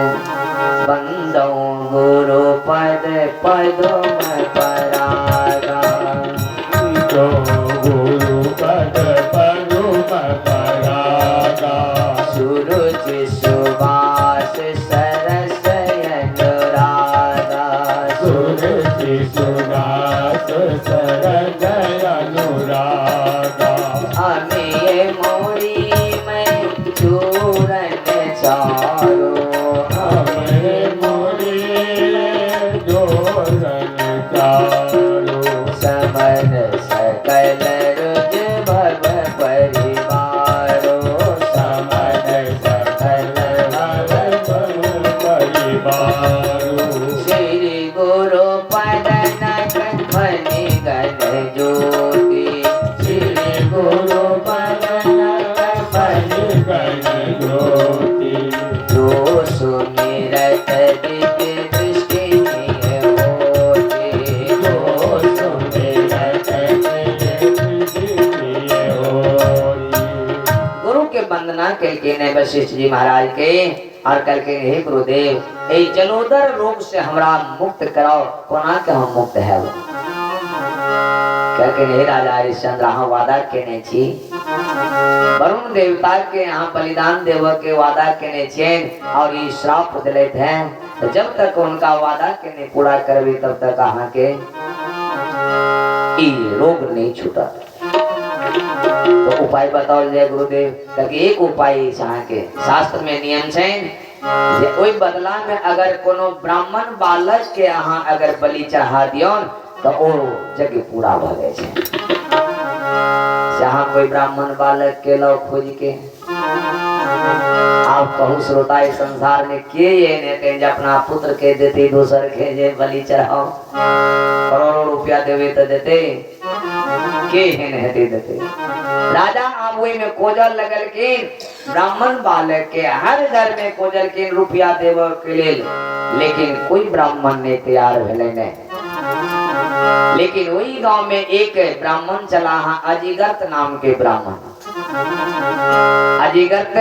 वंदो गुरु पद पदो में परागा तो गुरु पद पदो में परागा सुरुचि सुबास सरस अनुरागा सुरुचि सुबास सरस अनुरागा अमे मोरी में चूरन चारो हमें मोरी जोरन चारो समन सकल रुज भव परिवारो समझ सकल भव परिवारो श्री गुरु पदन मणि गण ज्योति श्री गुरु पदन मणि गण ज्योति जो सुमिरत दिव्य दृष्टि निय होती जो सुमिरत दिव्य होई गुरु के वंदना के ने वशिष्ठ जी महाराज के और कल के हे गुरुदेव ए जलोदर रोग से हमरा मुक्त कराओ कोना के हम मुक्त है कल के हे राजा हरिश्चंद्र हाँ वादा केने छी वरुण देवता के यहाँ बलिदान देव के वादा केने चेन और ये श्राप दिलेत हैं तो जब तक उनका वादा केने पूरा करबे तब तक अहाँ के ये रोग नहीं छूटा। तो उपाय बताओ जय गुरुदेव क्योंकि एक उपाय चाह के शास्त्र में नियम है जे ओई बदला में अगर कोनो ब्राह्मण बालक के अहाँ अगर बलि चढ़ा दियो तो ओ जग पूरा भ जाय छै। जहाँ कोई ब्राह्मण बालक के लो खोज के आप कहू श्रोता इस संसार में के ये नेते जे अपना पुत्र के देते दोसर के जे बलि चढ़ाओ करोड़ों रुपया देवे तो देते के हेन हेते देते। राजा आप वही में कोजल लगल के ब्राह्मण बालक के हर घर में कोजल के रुपया देव के लेल लेकिन कोई ब्राह्मण ने तैयार भेले नहीं। लेकिन वही गांव में एक ब्राह्मण चला हाँ अजीगर्त नाम के ब्राह्मण। अजीगर्त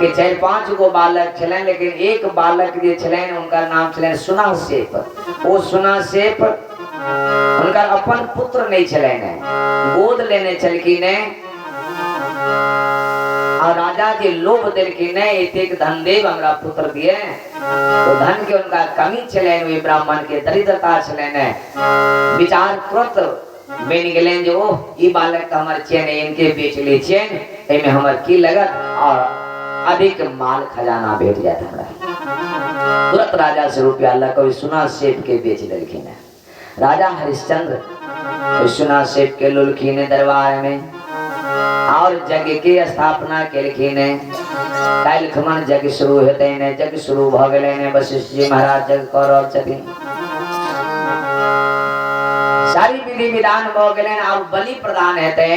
के 4-5 गो बालक छलें लेकिन एक बालक जे छलें उनका नाम छलें सुनासेप। वो सुनासेप उनका अपन पुत्र नहीं छलें गोद लेने चलकी ने और राजा के लोभ दिलकी ने एक धन देव हमरा पुत्र दिए तो धन के उनका कमी छलें वे ब्राह्मण के दरिद्रता छलें विचार तुरंत बन गए जो ई बालक हमारे चेन इनके बेच ले चेन एमे हमर की लगत और अधिक माल खजाना भेट जाता हमरा। तुरंत राजा से रुपया लग सुना सेठ के बेच दिलखिन। राजा हरिश्चंद्र सुना सेठ के लुलखिन दरबार में और जग के स्थापना केलखिन। काल खमन जग शुरू हेते ने जग शुरू भ गेले ने वशिष्ठ जी महाराज जग कर रहल छथिन। सारी विधि विधान भ गेले और बलि प्रदान हेते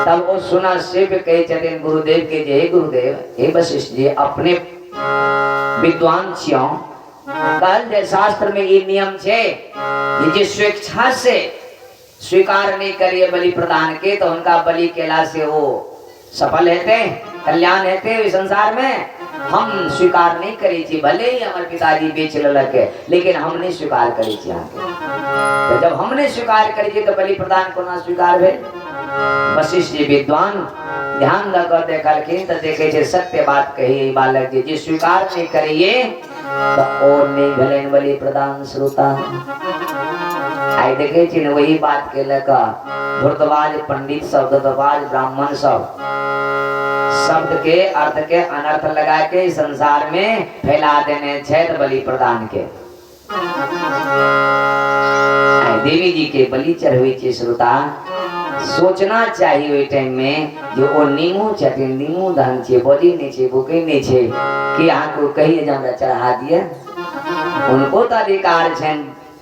तब वो सुना शिव कहे छथिन गुरुदेव के जे गुरुदेव हे वशिष्ठ जी अपने विद्वान छियो कहल जे शास्त्र में ये नियम छे जे स्वेच्छा से स्वीकार नहीं करिए बलि प्रदान के तो उनका बलि केला से वो सफल हेते कल्याण हेते संसार में। हम स्वीकार नहीं करी छी भले ही हमारे पिताजी बेच ललक लेकिन हम नहीं स्वीकार करी छी तो जब हमने स्वीकार करी छी तो बलि प्रदान को ना स्वीकार भेल। वशिष्ठ जी विद्वान ध्यान देकर देखलखिन तो देखे छे सत्य बात कही बालक जी जी स्वीकार नहीं करिए तो और नहीं भेलन बलि प्रदान। श्रोता आई देखे छी वही बात के लेकर धूर्तबाज पंडित सब धूर्तबाज ब्राह्मण सब शब्द के अर्थ के अनर्थ लगा के संसार में फैला देने छे बलि प्रदान के। देवी जी के बलि चढ़वे छे श्रोता सोचना चाहिए ओई टाइम में जो ओ नीमू छथिन नीमू धन छे बॉडी नहीं छे भूखे नहीं छे कि यहाँ को कहिए जे हमरा चढ़ा दिए। उनको तो अधिकार छे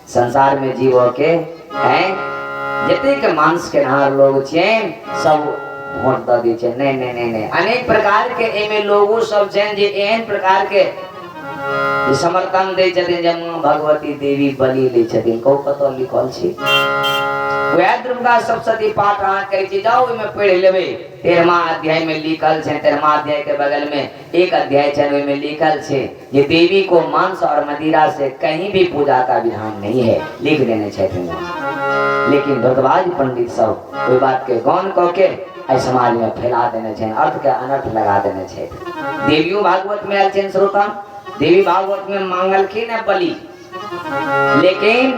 संसार में जीव के हैं जितने के मांस के नहार लोग चैन सब वोट द दी छे नहीं नहीं नहीं नहीं अनेक प्रकार के एमे लोगों सब चैन जे एहन प्रकार के जे समर्थन दे छथिन जे मां भगवती देवी बलि लै छथिन को कतो लिखल छै वह दुर्गा सप्तशती पाठ अहाँ करै छी जाओ ओइमे पढ़ि लेबै 13वां अध्याय में लिखल छै 13वां अध्याय के बगल में एक अध्याय छै ओइमे लिखल छै जे देवी को मांस और मदिरा से कहीं भी पूजा का विधान नहीं है लिख देने छथिन लेकिन भगवान पंडित सब कोई बात के गौन क के आई समाज में फैला देने छे अर्थ के अनर्थ लगा देने छे देवियों भागवत में आयल छे श्रोता देवी भागवत में मांगलखिन है बलि लेकिन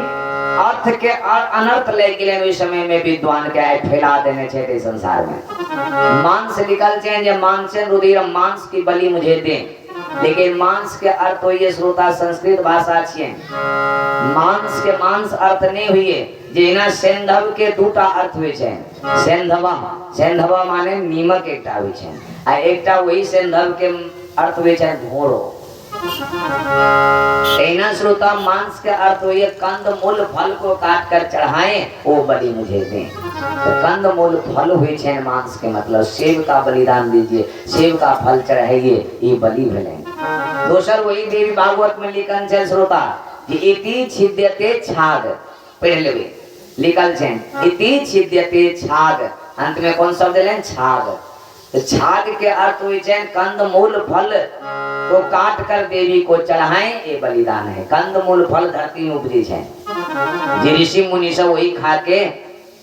अर्थ के अनर्थ ले गेले ओइ समय में विद्वान के आय फैला देने छे ते संसार में मांस निकल छे जे मांसन रुधिर मांस की बलि मुझे दे लेकिन मांस के अर्थ होइए श्रोता संस्कृत भाषा छिए मांस के मांस अर्थ नहीं हुए जेना सेंधव के दूटा अर्थ हुए छे सेंधवा माने नीमक एकटा हुए छे आ एकटा वही सेंधव के अर्थ हुए छे घोड़ो तेना श्रोता मांस के अर्थ हुए कंद मूल फल को काट कर चढ़ाएं वो बलि मुझे दें तो कंद मूल फल हुए छे मांस के मतलब सेब का बलिदान दीजिए सेब का फल चढ़ाइए ये बलि भेले दोसर वही देवी भागवत में लिखल छे श्रोता कि इति छिद्यते छाग पढ़ लेबे लिखल छे इति छिद्यते छाग अंत में कौन शब्द लेन छाग तो छाग के अर्थ हुए छे कंद मूल फल को काट कर देवी को चढ़ाएं ये बलिदान है कंद मूल फल धरती में उपजे छे जे ऋषि मुनि सब वही खा के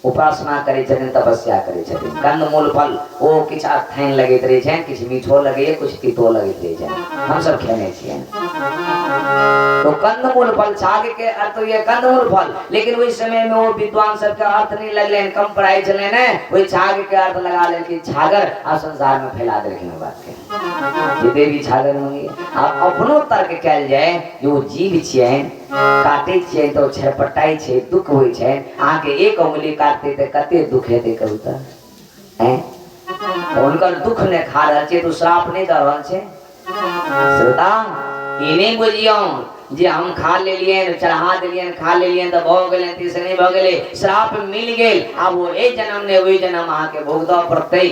उपासना करे छथिन तपस्या करे छथिन कंद मूल फल ओ किछ अथैन लगैत रहे छे किछ मीठो लगे कुछ तीतो लगैत रहे छे हम सब खेने छिए तो कंद मूल फल छाग के अर्थ ये कंद मूल फल लेकिन वही समय में वो विद्वान सब के अर्थ नहीं लगले कम पढ़ाई चले ने वही छाग के अर्थ लगा ले कि छागर आ संसार में फैला देलखिन बात के जे देवी छागर मंगी आप अपनो तर्क कैल जाए जो जीव छिए काटे छिए तो छरपटाई छे दुख होय छे आके एक उंगली काटते ते कते दुख हेते कहू त हैं उनकर दुख ने खा रहल छे तो श्राप नहीं द रहल छे श्रोता ई नहीं बुझियो जे हम खा लेलिए चढ़ा देलिए खा लेलिए तो भ गेले तीसरे नहीं भ गेले श्राप मिल गेल अब वो ए जन्म ने वही जन्म आके भोगदा पड़ते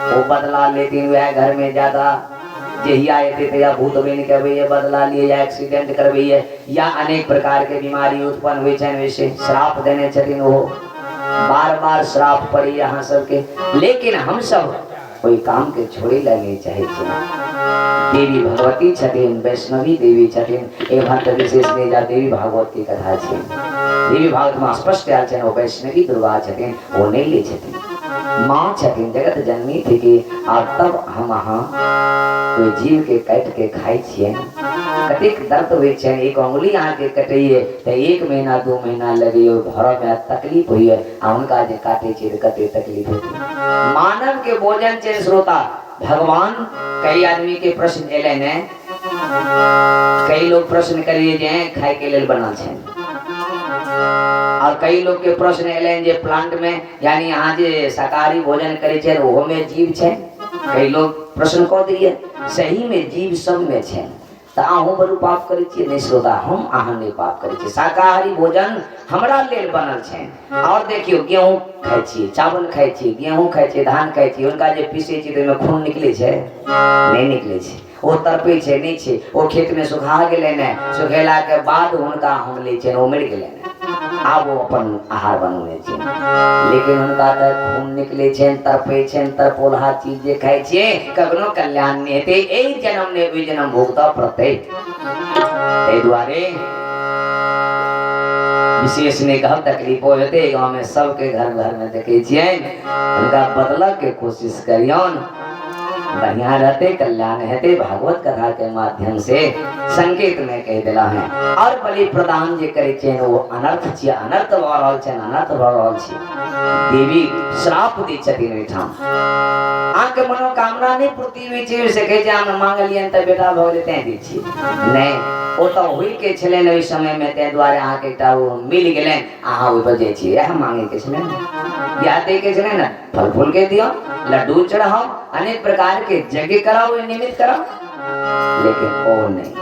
वो बदला लेती वह घर में ज्यादा जहिया आते थे या भूत बन के भैया बदला लिए या एक्सीडेंट कर भैया या अनेक प्रकार के बीमारी उत्पन्न हुई छन वैसे श्राप देने छथिन वो बार बार श्राप पड़ी यहाँ सबके लेकिन हम सब कोई काम के छोड़े लगे चाहे देवी भगवती छथिन वैष्णवी देवी छथिन एक भक्त विशेष ने जा देवी भागवत की कथा छे देवी भागवत में स्पष्ट आयल छे वो वैष्णवी दुर्गा छथिन वो नहीं ले छथिन माँ छथिन जगत जननी थी कि और तब हम वहाँ कोई जीव के काट के खाई छिए कतेक दर्द हुए छे एक उंगली यहाँ के कटिए तो 1 महीना 2 महीना लगे घर में तकलीफ हुई है आ उनका जे काटे छे कते तकलीफ होती मानव के भोजन छे श्रोता भगवान कई आदमी के प्रश्न एले ने कई लोग प्रश्न करिए जे खाए के लेल बनल छे और कई लोग के प्रश्न एले जे प्लांट में यानी यहाँ जे शाकाहारी भोजन करे छे ओहो में जीव छे कई लोग प्रश्न कह दिए सही में जीव सब में छे तो अहूँ बड़ू पाप करे छे नहीं श्रोता हम अहाँ नहीं पाप करे छे शाकाहारी भोजन हमरा लेल बनल छे और देखियो गेहूं खाई छी चावल खाई छी गेहूं खाई छी धान खाई छी उनका जे पीसे छी तो में खून निकले छे नहीं निकले छे वो तरपे छे नहीं छे वो खेत में सुखा गेले ने सुखेला के बाद उनका हम ले छे वो मिल गेले ने आब वो अपन आहार बनौने छे लेकिन उनका त खून निकले छे तरपे छे तरपोलहा चीज जे खाई छे कखनो कल्याण नहीं हेते ए जन्म ने ओई जन्म भोगता पड़ते ए द्वारे विशेष ने कहा तकलीफ होते गांव में सबके घर में देखे छिए उनका बदला के कोशिश करियन बढ़िया रहते कल्याण हेते भागवत कथा के माध्यम से संकेत में कह दिला है और बलि प्रदान जे करे छे वो अनर्थ छे अनर्थ भ रहल छे अनर्थ भ रहल छे देवी श्राप दी छथिन ओठाम आके मनोकामना नहीं पूर्ति हुई छे से कहे जे हम मांगलियन त बेटा भ गेले ते दी छी नहीं ओ तो हुई के छले ने ओइ समय में ते द्वारे आ के टा मिल गेले आहा ओइ पर जे छी यह मांगे के छले याद दे के छले ना फल फूल के दियो लड्डू चढ़ाओ अनेक प्रकार के यज्ञ कराओ निमित्त कराओ लेकिन ओ नहीं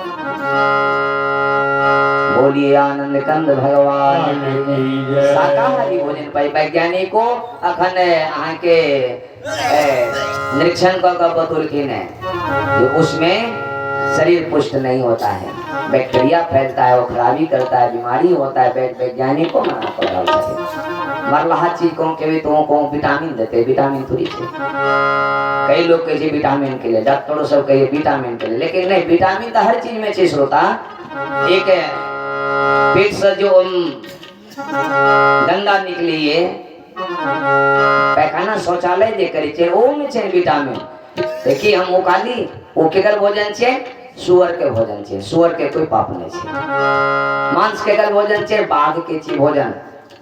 बोलिए आनंद कंद भगवान की जय। शाकाहारी भोजन पाई वैज्ञानिको अखन अहाँ के निरीक्षण का बतौल की ने उसमें शरीर पुष्ट नहीं होता है, बैक्टीरिया फैलता है, वो खराबी करता है, बीमारी होता है। वैज्ञानिक को मना कर मरला चीज को विटामिन देते, विटामिन थोड़ी से कई लोग कहे विटामिन के लिए, डॉक्टरों सब कहे विटामिन के लिए, लेकिन नहीं, विटामिन तो हर चीज में चीज होता। एक पेट से जो गंगा निकली है, पैखाना शौचालय जे करी छे ओ में छे विटामिन। देखिए हम वो काली वो केकर भोजन छे, सुअर के भोजन छे, सुअर के कोई पाप नहीं छे। मांस केकर भोजन छे, बाघ के छी भोजन,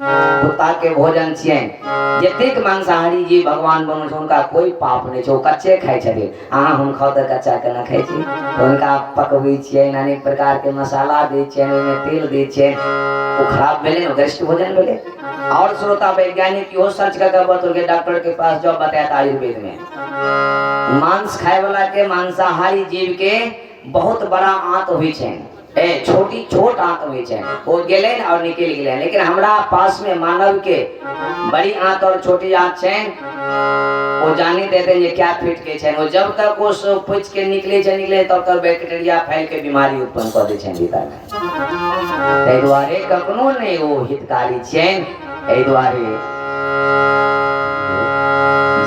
कुत्ता के भोजन छे। जतेक मांसाहारी जी भगवान बनल उनका कोई पाप नहीं छे, वो कच्चे खाय छथिन। अहाँ हम खाओ त कच्चा केना खाय छी, तो उनका पकबै छियै, अनेक प्रकार के मसाला दै छियै, ओइमे तेल दै छियै, वो खराब भेले न, गरिष्ठ भोजन भेले। और श्रोता वैज्ञानिक इहो सर्च करके बतौल के डॉक्टर के पास जाओ, बताया आयुर्वेद में मांस खाए वाला के, मांसाहारी जीव के बहुत बड़ा आंत हुई छे, छोटी छोट आंत हुई छे, वो गेले और निकल गए। लेकिन हमरा पास में मानव के बड़ी आंत और छोटी आंत छे, वो जानी देते ये क्या फिट के छे। वो जब तक वो पुछ के निकले तब तक बैक्टीरिया फैल के बीमारी उत्पन्न कर दे छे भीतर में। तै दुआरे कखनो नहीं वो हितकारी छे। एहि दुआरे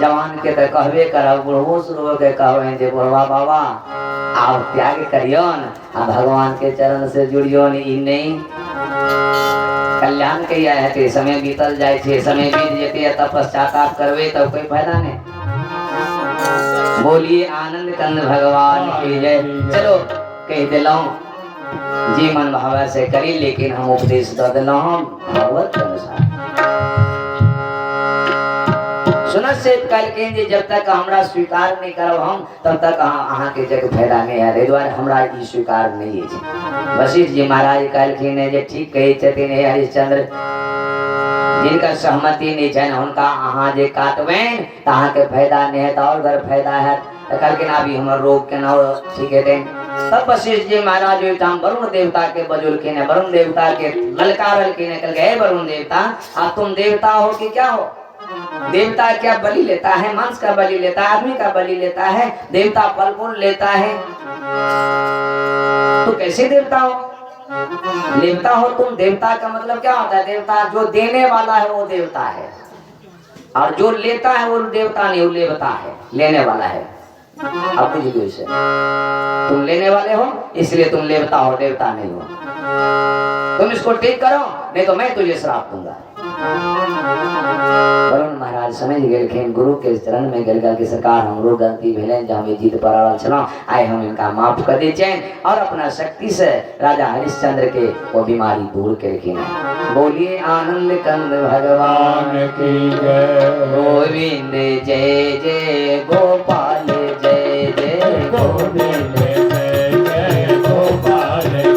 जवान के तो कहबे करब, बुढ़बो शुरू के कहबे जे बुढ़वा बाबा आप त्याग करियन आ भगवान के चरण से जुड़ियन। ई नहीं कल्याण के है, समय बीतल जाए छे, समय बीत जेते तब पश्चाताप करबे तब कोई फायदा नहीं। बोलिए आनंद कंद भगवान की जय। चलो कह दिलौं जी मन भाव से करी, लेकिन हम उपदेश दे दिलौं हम भागवत के अनुसार सुनत से कल के जब तक हमरा स्वीकार नहीं करब हम, तब तक अहाँ के जग फायदा नहीं है। द्वारे हमरा ई स्वीकार नहीं है। वशिष्ठ जी महाराज कहलखिन जे ठीक कहे छथिन हे हरिश्चंद्र, जिनका सहमति नहीं है उनका अहाँ जे काटबेन त अहाँ के फायदा नहीं है, और अगर फायदा है तो कहलखिन अभी हमर रोग के ना ठीक है। तब वशिष्ठ जी महाराज ओहिठाम वरुण देवता के बजोलखिन है, वरुण देवता के ललकारलखिन है, कहलके हे वरुण देवता, आप तुम देवता हो कि क्या हो? देवता क्या बलि लेता है? मांस का बलि लेता है, आदमी का बलि लेता है, देवता फल फूल लेता है, तो कैसे देवता हो? देवता हो तुम। देवता का मतलब क्या होता है? देवता जो देने वाला है वो देवता है, और जो लेता है वो देवता नहीं, वो लेवता है, लेने वाला है। अब बुझिए इसे, तुम लेने वाले हो इसलिए तुम लेवता हो, देवता नहीं हो। तुम इसको ठीक करो नहीं तो मैं तुझे श्राप दूंगा। वरुण महाराज समझ गए, गुरु के चरण में गल के सरकार हमरो गलती भेले, जब हम जीत पर चलो आए हम इनका माफ कर दे चैन, और अपना शक्ति से राजा हरिश्चंद्र के वो बीमारी दूर करके ना। बोलिए आनंद कंद भगवान की जय। गोविंद जय जय गोपाल जय जय गोविंद जय जय गोपाल जय।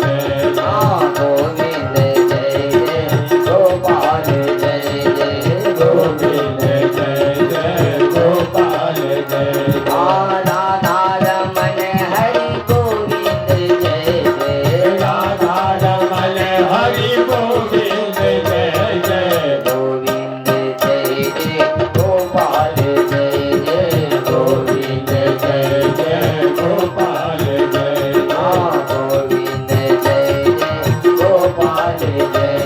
गोविंद जय जय गोपाल जय जय गोविंद जय जय गोपाल जय। राधा रमन हरि गोविंद जय जय राधा रमन हरि गोविंद जय जय। गोविंद जय जय गोपाल जय जय गोविंद जय जय गोपाल जय। गोविंद जय जय गोपाल जय जय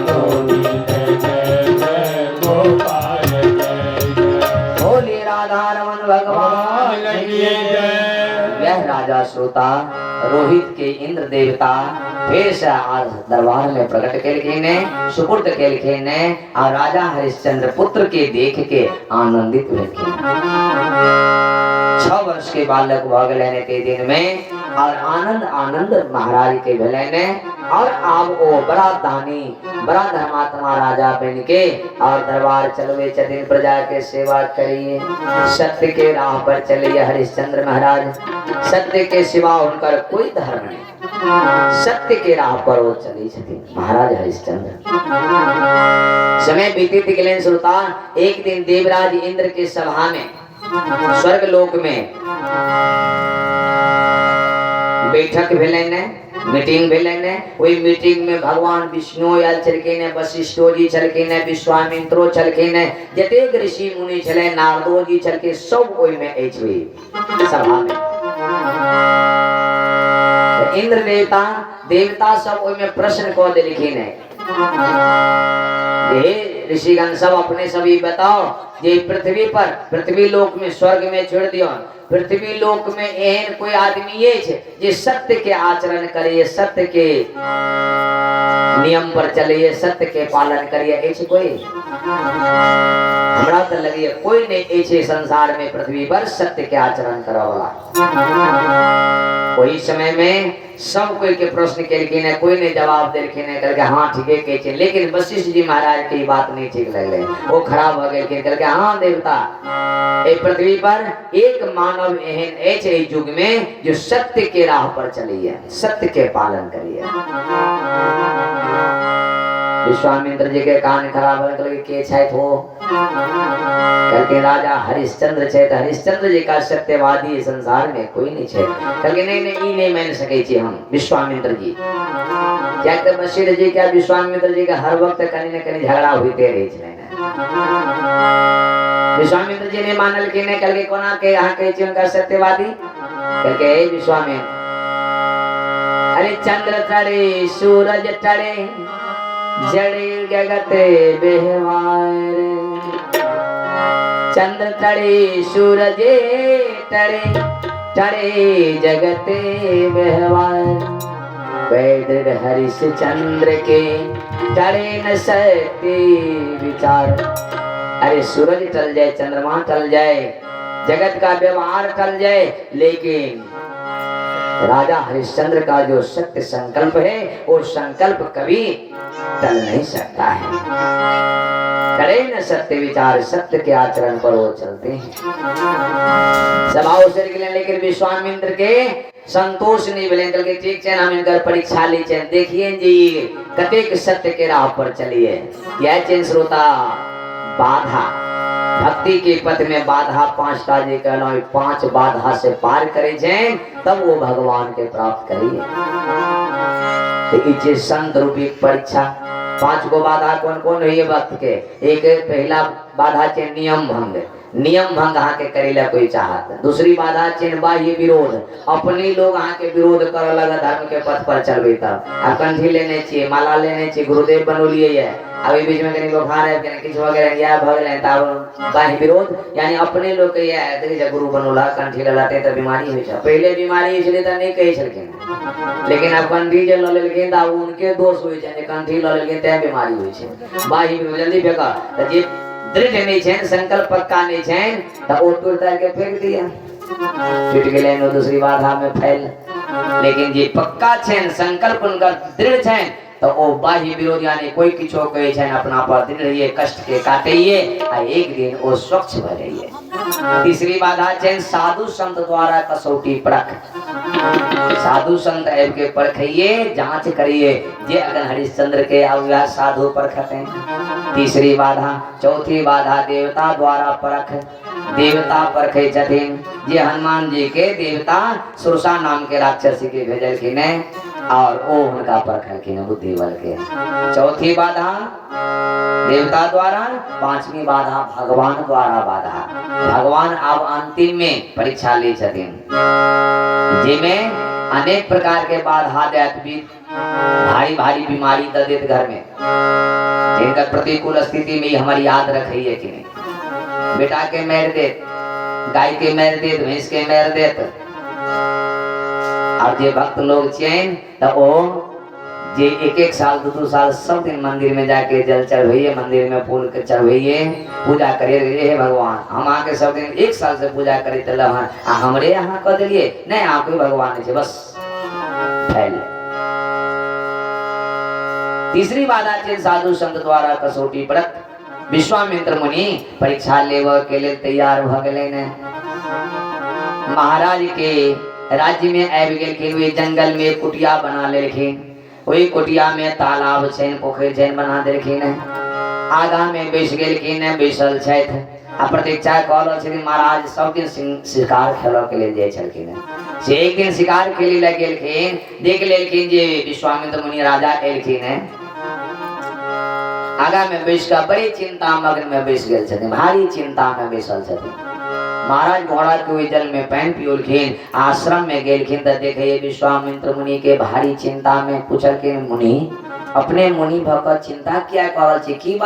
गोविंद जय जय गोपाल जय जय। बोले राधा रमन भगवान की जय। वह राजा श्रोता रोहित के इंद्र देवता फिर से आज दरबार में प्रकट केलखिन, सुपुर्द केलखिन, और राजा हरिश्चंद्र पुत्र के देख के आनंदित भेलखिन। 6 वर्ष के बालक भ गेलैन ते दिन में, और आनंद आनंद महाराज के भेलैन, और अब वो बड़ा दानी बड़ा धर्मात्मा राजा बन के और दरबार चलवे छथिन, प्रजा के सेवा करिए, सत्य के राह पर चलिए हरिश्चंद्र महाराज। सत्य के सिवा उनकर कोई धर्म नहीं, सत्य के राह पर वो चले छथिन महाराज हरिश्चंद्र। समय बीतते गेले श्रोता, एक दिन देवराज इंद्र के सभा में स्वर्ग लोक में बैठक भेलैन, मीटिंग भेले ने ओई मीटिंग में भगवान विष्णु आयल छलखिन, वशिष्ठो जी छलखिन, विश्वामित्रो छलखिन, जतेक ऋषि मुनि छले, नारदो जी छलखिन, सब ओई में अछि हुई सभा में। तो इंद्र देवता सब ओई में प्रश्न कह देलखिन है, हे ऋषिगण सब अपने सभी बताओ, ये पृथ्वी लोक में स्वर्ग में छोड़ दियो, पृथ्वी लोक में एहन कोई आदमी ये छे जे सत्य के आचरण करे, सत्य के नियम पर चले, सत्य के पालन करे, ऐसे कोई? हमरा तो लगे कोई नहीं ऐसे संसार में पृथ्वी पर सत्य के आचरण करा वाला। वही समय में सब कोई के प्रश्न केलखिन है, कोई ने जवाब देलखिन है, कहलके हाँ ठीके कहे छे, लेकिन वशिष्ठ जी महाराज के ई बात नहीं ठीक लगले, वो खराब हो गए, कहलके हाँ देवता, ए पृथ्वी पर एक मानव एहन ऐसे युग में जो सत्य के राह पर चली है, सत्य के पालन करी है। विश्वामित्र जी के कान खराब हो गए, के छाइत हो, कहलके राजा हरिश्चंद्र छे, तो हरिश्चंद्र जी का सत्यवादी संसार में कोई नहीं छे, कहलके नहीं नहीं ई नहीं मान सके छी हम विश्वामित्र जी। क्या के वशिष्ठ जी क्या विश्वामित्र जी का हर वक्त कहीं न कहीं झगड़ा होते रहे छे। विश्वामित्र जी ने मानल के ने, कहलके कोना के यहाँ के छी उनका सत्यवादी, कहलके हे विश्वामित्र, अरे चंद्र चढ़े सूरज चढ़े जड़े जगते बेहवार, चंद्र चढ़े सूरज चढ़े चढ़े जगते बेहवार, वैद हरिश्चंद्र के चढ़े न सकते विचार। अरे सूरज टल जाए, चंद्रमा टल जाए, जगत का व्यवहार टल जाए, लेकिन राजा हरिश्चंद्र का जो सत्य संकल्प है वो संकल्प कभी टल नहीं सकता है। करे न सत्य विचार, सत्य के आचरण पर वो चलते हैं। सभाओं से निकले, लेकिन विश्वामित्र के संतोष नहीं मिले, बल्कि ठीक है हम इनकर परीक्षा ली चैन, देखिए जी कतेक सत्य के राह पर चलिए। यह चैन श्रोता बाधा भक्ति के पथ में बाधा 5टा जी कहना, 5 बाधा से पार करे जाए तब वो भगवान के प्राप्त करिए। तो संत रूपी परीक्षा 5 गो बाधा कौन कौन हुई है भक्त के? एक पहला बाधा चे नियम भंग, नियम भंग हाँ के करेला कोई चाहत। दूसरी बाधा चिन्ह बाह्य विरोध, अपने लोग हाँ के विरोध कर लगा धर्म के पथ पर चलबे, तब अब कंठी लेने चाहिए, माला लेने चाहिए, गुरुदेव बनोलिए है, अभी बीच में कहीं बुखार है कहीं किसी वगैरह या भगले तब बाह्य विरोध, यानी अपने लोग के ये देखिए गुरु बनोला कंठी ललाते तो बीमारी हुई है। पहले बीमारी इसलिए तो नहीं कही छलखिन, लेकिन अब कंठी जो ल लेलखिन त उनके दोष हुई है, कंठी ल लेलखिन त बीमारी हुई है। बाह्य विरोध जल्दी फेंका, तो जे दृढ़ नहीं छेन, संकल्प पक्का नहीं छेन, तो वो टूट के फेंक दिया, टूट गए नो दूसरी बाधा में फैल। लेकिन जे पक्का छेन, संकल्प उनका दृढ़ छेन, तो वो बाह्य विरोध यानी कोई किछो कहे छेन अपना पर दृढ़ रहिए, कष्ट के काटिए, एक दिन वो स्वच्छ भ जाइए। तीसरी बाधा छेन साधु संत द्वारा कसौटी परख, साधु संत ऐब के परखिए, जांच करिए, जे अगर हरिश्चंद्र के अवया साधु परखते हैं। तीसरी बाधा। चौथी बाधा देवता द्वारा परख, देवता परखे छथिन, जे हनुमान जी के देवता सुरसा नाम के राक्षस के भेजलखिन और वो उनका परखलखिन बुद्धि बल के। चौथी बाधा देवता द्वारा, 5वीं बाधा भगवान द्वारा बाधा। भगवान अब अंतिम में परीक्षा ले छथिन, जिनमें अनेक प्रकार के बाधा देत भी, भारी भारी बीमारी द देत घर में, जिनका प्रतिकूल स्थिति में हमारी याद रखिए कि नहीं, बेटा के मैर देत, गाय के मैर देत, भैंस के मैर देत। और जे भक्त लोग चैन तो वो जे 1-1 साल 2-2 साल सब दिन मंदिर में जाके जल चढ़ाइए, मंदिर में फूल के चढ़ाइए, पूजा करिए, हे भगवान हम आके सब दिन 1 साल से पूजा करे चल हमरे यहाँ कह दिलिए नहीं, आप ही भगवान है बस फैल। तीसरी बाधा छे साधु संत द्वारा कसौटी परख। विश्वामित्र मुनि परीक्षा लेव के लिए तैयार भ गए ने। महाराज के राज्य में आबि गेलखिन, वे जंगल में कुटिया बना लेलखिन, वही कुटिया में तालाब छेन, पोखर छेन बना देलखिन, आगा में बैस गेलखिन, बैसल छथि। आ प्रतीक्षा कहल छथिन महाराज सब दिन शिकार खेल के लिए जाए छलखिन से एक दिन शिकार खेले लग गेलखिन देख लेलखिन जे विश्वामित्र मुनि राजा एलखिन आगा में बैस का बड़ी चिंता मग्न में बैस गए छथिन भारी चिंता में बैसल छथिन महाराज घोड़ा के हुए जल में पैन पियोलखिन आश्रम में गेलखिन तो देखे विश्वामित्र मुनि के भारी चिंता में पूछलखिन मुनि अपने मुनि भक्त चिंता क्या करल छी की बात